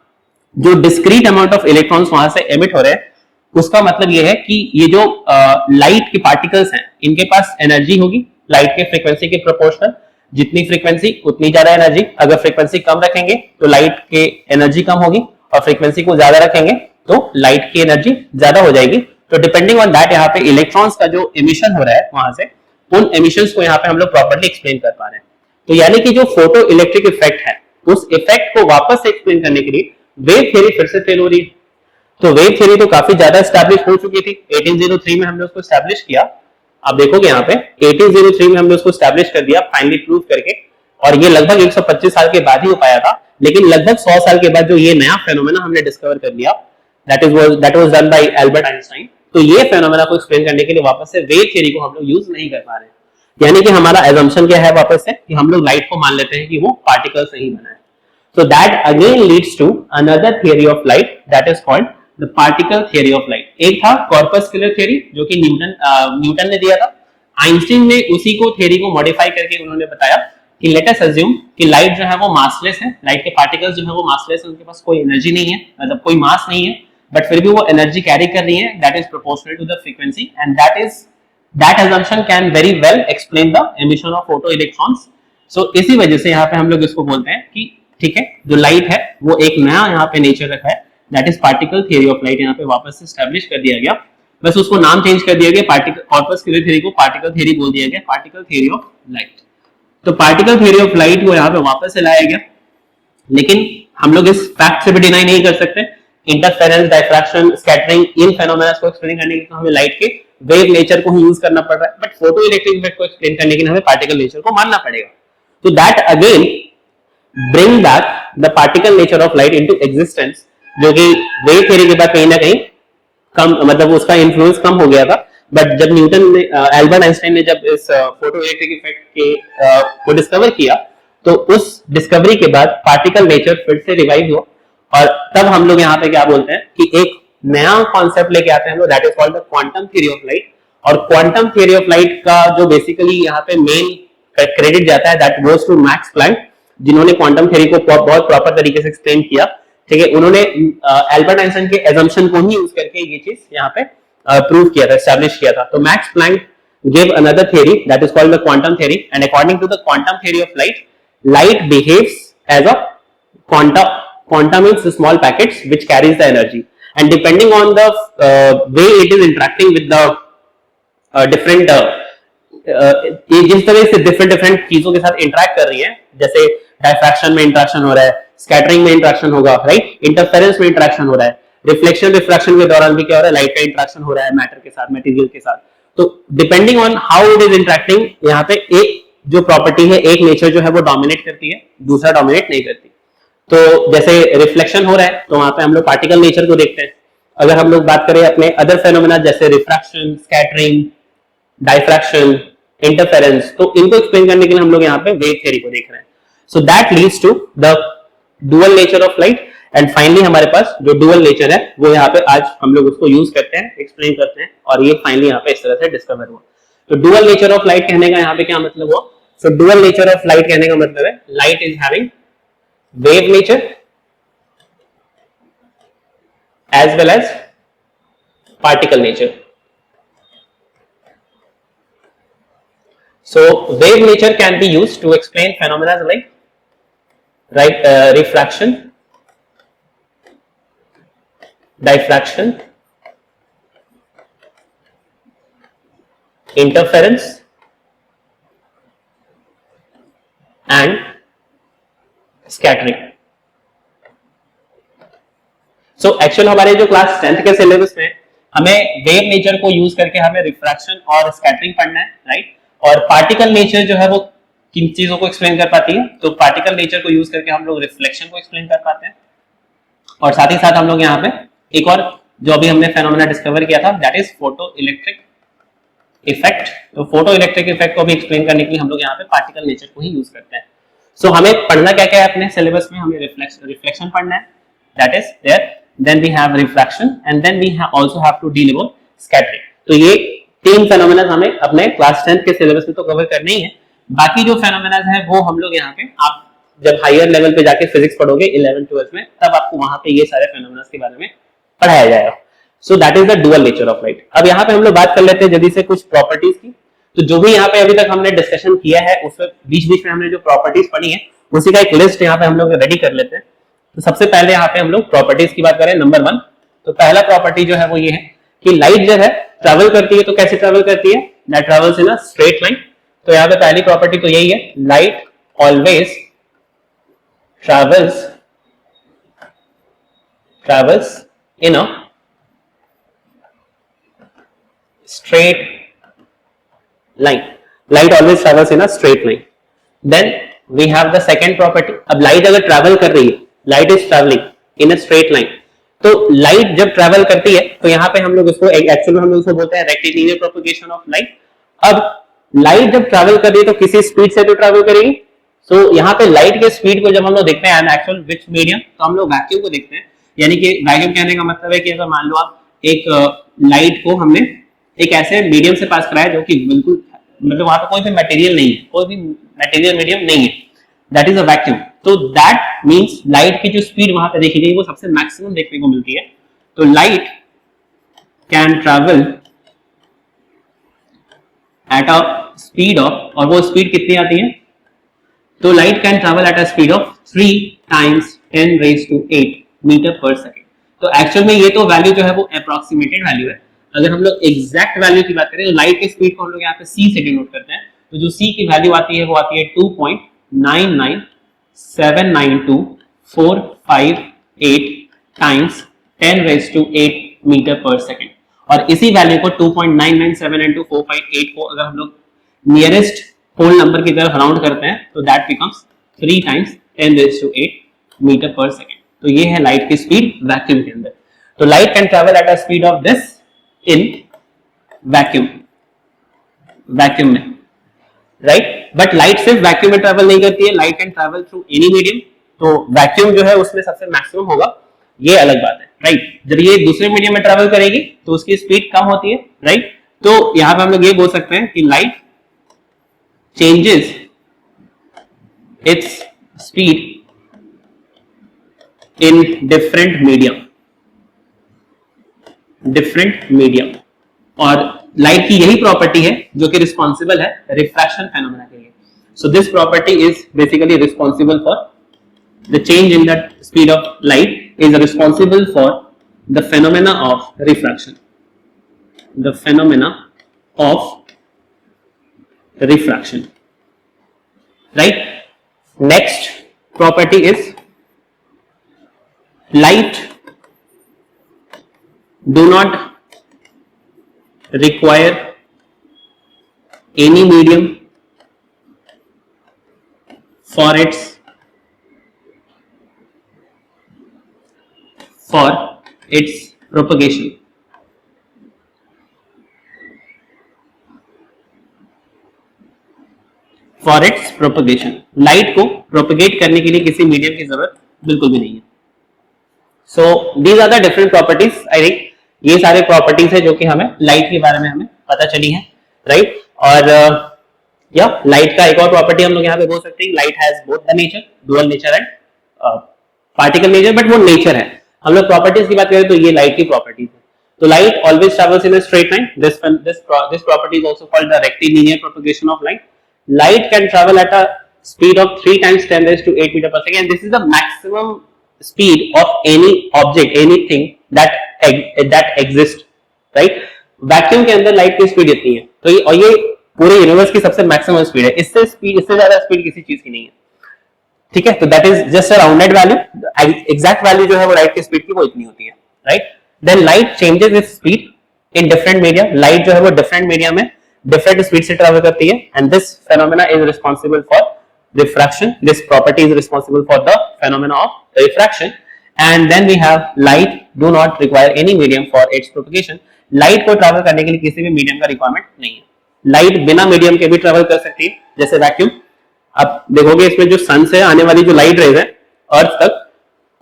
जो डिस्क्रीट अमाउंट ऑफ इलेक्ट्रॉन्स वहां से एमिट हो रहे हैं, उसका मतलब ये है कि ये जो लाइट के पार्टिकल्स हैं इनके पास एनर्जी होगी लाइट के फ्रीक्वेंसी के प्रोपोर्शनल, जितनी फ्रीक्वेंसी उतनी ज्यादा एनर्जी। अगर फ्रीक्वेंसी कम रखेंगे तो लाइट के एनर्जी कम होगी, और फ्रीक्वेंसी को ज्यादा रखेंगे तो लाइट की एनर्जी ज्यादा हो जाएगी। तो डिपेंडिंग ऑन दैट यहाँ पे इलेक्ट्रॉन्स का जो एमिशन हो रहा है वहां से, उन एमिशंस को यहाँ पे हम लोग प्रॉपर्ली एक्सप्लेन कर पा रहे हैं। तो यानी कि जो फोटो इलेक्ट्रिक इफेक्ट है, उस इफेक्ट को वापस से एक्सप्लेन करने के लिए वेव थ्योरी फिर से फेल हो रही है। तो वेव थ्योरी तो काफी ज्यादा एस्टैब्लिश हो चुकी थी, 1803 में हमने उसको एस्टैब्लिश किया। आप देखोगे यहाँ पे 1803 में हमने उसको एस्टैब्लिश कर दिया फाइनली प्रूव करके, और ये लगभग 125 साल के बाद ही हो पाया था। लेकिन लगभग 100 साल के बाद जो ये नया फेनोमेना हमने डिस्कवर कर लिया, that was done by Albert Einstein. तो ये फेनोमेना को एक्सप्लेन करने के लिए वापस से वेव थ्योरी को हम लोग यूज नहीं कर पा रहे हैं। यानी कि हमारा एजम्पशन क्या है वापस से कि हम लोग लाइट को मान लेते हैं कि वो पार्टिकल से ही बना है। So that again leads to another theory of light that is called the particle theory of light. एक था corpuscular theory जो कि न्यूटन ने दिया था। आइंस्टीन ने उसी को थ्योरी को मॉडिफाई करके उन्होंने बताया कि लेट अस अज्यूम कि लाइट जो है वो मासलेस है, लाइट के पार्टिकल्स जो है वो मासलेस है, उनके पास कोई एनर्जी नहीं है, मतलब कोई मास नहीं है, बट फिर भी वो एनर्जी कैरी कर रही है, that is proportional to the frequency, and that assumption can very well explain the emission of photo electrons. So इसी वजह से यहाँ पे हम लोग इसको बोलते हैं कि ठीक है, जो लाइट है वो एक नया यहाँ पे नेचर रखा है, that is particle theory of light, यहाँ पे वापस से एस्टैब्लिश कर दिया गया। बस उसको नाम चेंज कर दिया गया, पार्टिकल कॉर्पस्कुलर थ्योरी को पार्टिकल थ्योरी बोल दिया गया, पार्टिकल थ्योरी ऑफ लाइट। तो पार्टिकल थ्योरी ऑफ लाइट को यहाँ पे वापस से लाया गया, लेकिन हम लोग इस फैक्ट से भी डिनाई नहीं कर सकते, इंटरफेरेंस, डायफ्रैक्शन, स्कैटरिंग, इन फेनोमेना को एक्सप्लेन करने के लिए हमें लाइट के वेव नेचर को ही यूज करना पड़ रहा है, बट फोटो इलेक्ट्रिक इफेक्ट को एक्सप्लेन करने के लिए हमें पार्टिकल नेचर को मानना पड़ेगा। तो that again bring back the particle nature of light into existence, जो कि वेव थ्योरी के बाद कहीं ना कहीं कम, मतलब उसका इन्फ्लुएंस कम हो गया था। बट जब न्यूटन ने, एल्बर्ट आइंस्टाइन ने जब इस फोटो इलेक्ट्रिक इफेक्ट के को डिस्कवर किया, तो उस डिस्कवरी के बाद पार्टिकल नेचर फिर से रिवाइव हुआ, और तब हम लोग यहाँ पे क्या बोलते हैं कि एक नया कॉन्सेप्ट लेके आते हैं, that is called the quantum theory of light. और क्वांटम थ्योरी ऑफ लाइट का जो बेसिकली यहाँ पे मेन क्रेडिट जाता है, that goes to Max Planck, जिन्होंने क्वांटम थ्योरी को बहुत प्रॉपर तरीके से एक्सप्लेन किया। ठीक है, उन्होंने एल्बर्ट आइंस्टाइन के एजम्पशन को ही यूज करके ये चीज यहाँ पे प्रूव किया था, एस्टैब्लिश किया था। तो Max Planck gave another theory that is called the quantum theory, and according to the quantum theory of light, light behaves as a quantum means small packets which carries the energy, and depending on the way it is interacting with the different ये जिस तरह से डिफरेंट चीजों के साथ इंटरेक्ट कर रही है, जैसे डायफ्रैक्शन में इंटरेक्शन हो रहा है, स्कैटरिंग में इंटरेक्शन होगा, राइट, इंटरफेरेंस में इंटरेक्शन हो रहा है, रिफ्लेक्शन रिफ्रैक्शन के दौरान भी क्या हो रहा है, लाइट का इंटरेक्शन हो रहा है मैटर के साथ, मटेरियल के साथ। तो depending on how it is interacting, यहाँ पे एक जो प्रॉपर्टी है, एक नेचर जो है वो डोमिनेट करती है, दूसरा डोमिनेट नहीं करती। तो जैसे रिफ्लेक्शन हो रहा है तो वहां पे हम लोग पार्टिकल नेचर को देखते हैं। अगर हम लोग बात करें अपने अदर फेनोमेना जैसे रिफ्रैक्शन, स्कैटरिंग, डायफ्रैक्शन, इंटरफेरेंस, तो इनको एक्सप्लेन करने के लिए हम लोग यहाँ पे वेव थ्योरी को देख रहे हैं। So that leads to the dual nature of light, and finally हमारे पास जो डुअल नेचर है वो यहाँ पे आज हम लोग उसको यूज करते हैं, एक्सप्लेन करते हैं, और ये फाइनली यहाँ पे इस तरह से डिस्कवर हुआ। तो डुअल नेचर ऑफ लाइट कहने का यहाँ पे क्या मतलब हुआ? सो डुअल नेचर ऑफ लाइट कहने का मतलब है light is having wave nature as well as particle nature. So wave nature can be used to explain phenomena like refraction, diffraction, interference and scattering. So actual हमारे जो क्लास 10th के सिलेबस में हमें वेव नेचर को यूज करके हमें रिफ्रैक्शन और स्कैटरिंग पढ़ना है, राइट। और पार्टिकल नेचर जो है वो किन चीजों को एक्सप्लेन कर पाती है, तो पार्टिकल नेचर को यूज करके हम लोग रिफ्लेक्शन को एक्सप्लेन कर पाते हैं। और साथ ही साथ हम लोग यहाँ पे एक और जो अभी हमने फेनोमेना डिस्कवर किया था, that is photo electric effect. तो फोटो इलेक्ट्रिक इफेक्ट को भी एक्सप्लेन करने के लिए हम लोग यहाँ पे पार्टिकल नेचर को ही यूज करते हैं। सो हमें पढ़ना क्या क्या है अपने सिलेबस में, हमें रिफ्लेक्शन पढ़ना है, that is there, then we have refraction and then we also have to deal about scattering. तो ये तीन फेनोमेना हमें अपने क्लास 10th के सिलेबस में तो कवर करने ही है। बाकी जो फेनोमेना है वो हम लोग यहाँ पे, आप जब हायर लेवल पे जाके फिजिक्स पढ़ोगे 11th 12th में, तब आपको वहां पे ये सारे फेनोमेना के बारे में पढ़ाया जाएगा। सो that is the dual nature of light. अब यहाँ पे हम लोग बात कर लेते हैं जल्दी से कुछ प्रॉपर्टीज की। तो जो भी यहाँ पे अभी तक हमने डिस्कशन किया है उसमें बीच बीच में हमने जो प्रॉपर्टीज पढ़ी है उसी का एक लिस्ट यहाँ पे हम लोग रेडी कर लेते हैं। तो सबसे पहले यहाँ पे हम लोग प्रॉपर्टीज की बात करें, नंबर 1। तो पहला प्रॉपर्टी जो है वो ये है कि लाइट जब है ट्रेवल करती है तो कैसे ट्रेवल करती है, that travels in a straight line. तो यहाँ पे पहली प्रॉपर्टी तो यही है, light always travels in a straight line. Light always travels in a straight line. Then we have the second property. अब light अगर travel कर रही है, light is traveling in a straight line. तो light जब travel करती है तो यहाँ पे हम लोग इसको एक्चुअली हम लोग इसको बोलते हैं rectilinear propagation of light. अब light जब travel कर रही है तो किसी स्पीड से तो travel करेगी। So यहाँ पे लाइट के स्पीड को जब हम लोग देखते हैं एक्चुअल विच मीडियम, तो हम लोग वैक्यूम को देखते हैं। यानी कि वैक्यूम कहने का मतलब है कि अगर मान लो आप एक लाइट को हमने एक ऐसे मीडियम से पास कराया जो कि बिल्कुल मतलब वहां पे कोई भी मटेरियल नहीं है, कोई भी मटेरियल मीडियम नहीं है, दैट इज अ वैक्यूम। तो दैट मींस लाइट की जो स्पीड वहां पे देखी गई वो सबसे मैक्सिमम देखने को मिलती है। तो light can travel at a speed of, और वो स्पीड कितनी आती है, तो light can travel at a speed of 3 times 10⁻⁸ metre per second. तो एक्चुअल में ये तो वैल्यू जो है वो अप्रोक्सीमेटेड वैल्यू है। अगर हम लोग एग्जैक्ट वैल्यू की बात करें तो लाइट के स्पीड को हम लोग यहाँ पे c से डिनोट करते हैं। तो जो c की वैल्यू आती है वो आती है 2.99792,458 times 10⁻⁸ मीटर पर सेकेंड। और इसी वैल्यू को 2.99792,458 को अगर हम लोग नियरेस्ट होल नंबर की तरफ राउंड करते हैं तो that becomes 3 times 10⁸ metre per second. तो ये है लाइट की स्पीड वैक्यूम के अंदर। तो light can travel at a speed of this in vacuum में, राइट। बट लाइट सिर्फ वैक्यूम में ट्रैवल नहीं करती है, light can travel through any medium. तो वैक्यूम जो है उसमें सबसे मैक्सिमम होगा, ये अलग बात है, राइट। जब ये दूसरे मीडियम में ट्रैवल करेगी तो उसकी स्पीड कम होती है, राइट। तो यहां पर हम लोग ये बोल सकते हैं कि light changes its speed in different medium। और लाइट की यही प्रॉपर्टी है जो कि रिस्पॉन्सिबल है रिफ्रैक्शन फेनोमेना के लिए। So this property is basically responsible for the change in the speed of light, is responsible for the phenomena of refraction, the phenomena of refraction, right? Next property is light do not require any medium for its propagation। For its propagation, light को प्रोपगेट करने के लिए किसी मीडियम की जरूरत बिल्कुल भी नहीं है। So these are the different properties. I think ये सारे प्रॉपर्टीज है जो कि हमें लाइट के बारे में हमें पता चली है, राइट। और या लाइट का एक और प्रॉपर्टी हम लोग यहाँ पे बोल सकते हैं, light has both the nature, dual nature and particle nature, but वो नेचर है। हम लोग प्रॉपर्टीज की बात करें तो ये लाइट की प्रॉपर्टीज है। तो light always travels in a straight line. This property is also called the rectilinear propagation of light. Light can travel at a speed of 3 times 10 raised to 8 meter per second. This is the maximum speed of any object, anything that exists, right? Vacuum के अंदर लाइट की स्पीड इतनी है, तो ये और ये पूरे यूनिवर्स की सबसे मैक्सिमम स्पीड है. इससे ज्यादा स्पीड किसी चीज की नहीं है. ठीक है, तो that is just a rounded value. Exact value जो है वो लाइट की स्पीड की वो इतनी होती है, right. Then light changes its speed in different media. Light जो है वो डिफरेंट मीडिया में डिफरेंट स्पीड से ट्रैवल करती है, and this phenomena is responsible for refraction. This property is responsible for the phenomena of refraction. And then we have light do not require any medium for its propagation. Light को ट्रैवल करने के लिए किसी भी मीडियम का रिक्वायरमेंट नहीं है. लाइट बिना मीडियम के भी ट्रैवल कर सकती है, जैसे वैक्यूम. आप देखोगे इसमें जो सन से आने वाली जो लाइट रेज है अर्थ तक,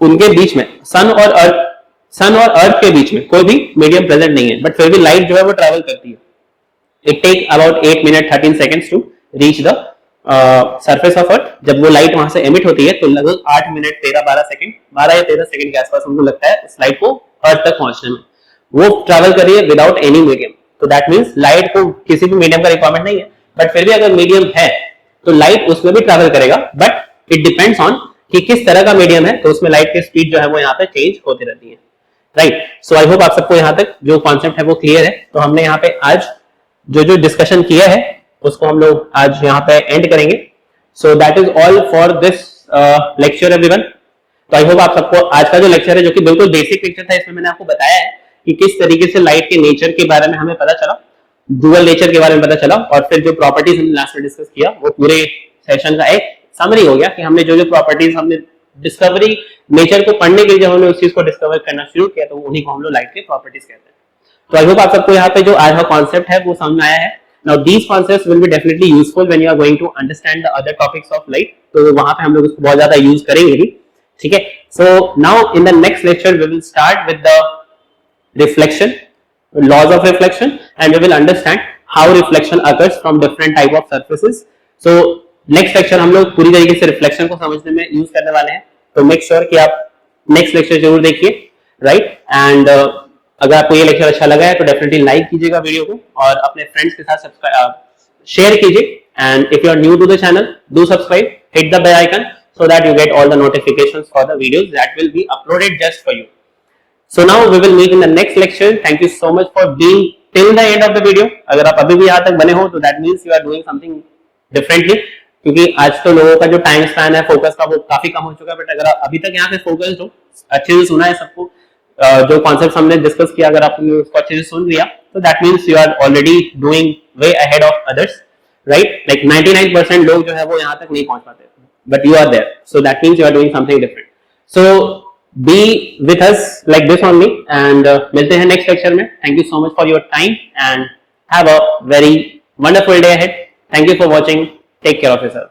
उनके बीच में सन और अर्थ के बीच में कोई भी मीडियम प्रेजेंट नहीं है, बट फिर भी लाइट जो है वो ट्रैवल करती है. It take about 8 minute 13 seconds to reach the surface of earth. जब वो लाइट वहां से एमिट होती है तो लगभग 8 मिनट 12 सेकंड 12 या 13 सेकंड के आसपास हमको लगता है इस लाइट को अर्थ तक पहुंचने में. वो ट्रैवल कर रही है विदाउट एनी मीडियम. तो दैट मींस लाइट को किसी भी मीडियम का रिक्वायरमेंट नहीं है, बट फिर भी अगर मीडियम है तो लाइट उसमें भी ट्रैवल करेगा, बट इट डिपेंड्स ऑन कि किस तरह का मीडियम है. तो उसमें लाइट की स्पीड जो है वो यहाँ पे चेंज होती रहती है, राइट. सो आई होप आप सबको यहाँ तक जो कॉन्सेप्ट है वो क्लियर है. तो हमने यहाँ पे आज जो डिस्कशन किया है उसको हम लोग आज यहाँ पे एंड करेंगे. सो that is all for this lecture everyone. तो आई होप आप सबको आज का जो लेक्चर है, जो कि बिल्कुल बेसिक लेक्चर था, इसमें मैंने आपको बताया है कि किस तरीके से लाइट के नेचर के बारे में हमें पता चला, डुअल नेचर के बारे में पता चला, और फिर जो प्रॉपर्टीज हमने लास्ट में डिस्कस किया वो पूरे सेशन का एक समरी हो गया कि हमने जो प्रॉपर्टीज हमने डिस्कवरी नेचर को पढ़ने के लिए जब हमने उस चीज को डिस्कवर करना शुरू किया तो उन्हीं को हम लोग लाइट के प्रॉपर्टीज कहते हैं. तो आई होप आप सबको यहाँ पे जो आज का कॉन्सेप्ट है वो समझ में आया है. Now these concepts will be definitely useful when you are going to understand the other topics of light. तो वहां पे हम लोग इसको बहुत ज्यादा यूज करेंगे भी, ठीक है. So now in the next lecture we will start with the reflection, laws of reflection, and we will understand how reflection occurs from different type of surfaces. So next lecture हम लोग पूरी तरीके से reflection को समझने में यूज करने वाले हैं. तो make sure कि आप next lecture जरूर देखिए, right? And अगर आपको ये लेक्चर अच्छा लगा है तो डेफिनेटली लाइक कीजिएगा वीडियो को और अपने फ्रेंड्स के साथ सब्सक्राइब शेयर कीजिए. And if you are new to the channel, do subscribe, hit the bell icon so that you get all the notifications for the videos that will be uploaded just for you. So now we will meet in the next lecture. Thank you so much for being till the end of the video. अगर आप अभी भी यहाँ तक बने हो तो that means you are doing something differently. क्योंकि आज तो लोगों का जो टाइम स्पैन है फोकस का वो काफी कम हो चुका है, बट अगर आप अभी तक यहाँ पे फोकस्ड हो, अच्छे से सुना है सबको, जो कॉन्सेप्ट हमने डिस्कस किया, अगर आपने उसको अच्छे से सुन लिया तो that means you are already doing way ahead of others, right. Like 99% लोग जो है वो यहाँ तक नहीं पहुंच पाते, but you are there, so that means you are doing something different. So be with us like this only, and मिलते हैं नेक्स्ट लेक्चर में. Thank you so much for your time and have a very wonderful day ahead. Thank you for watching. Take care of yourself.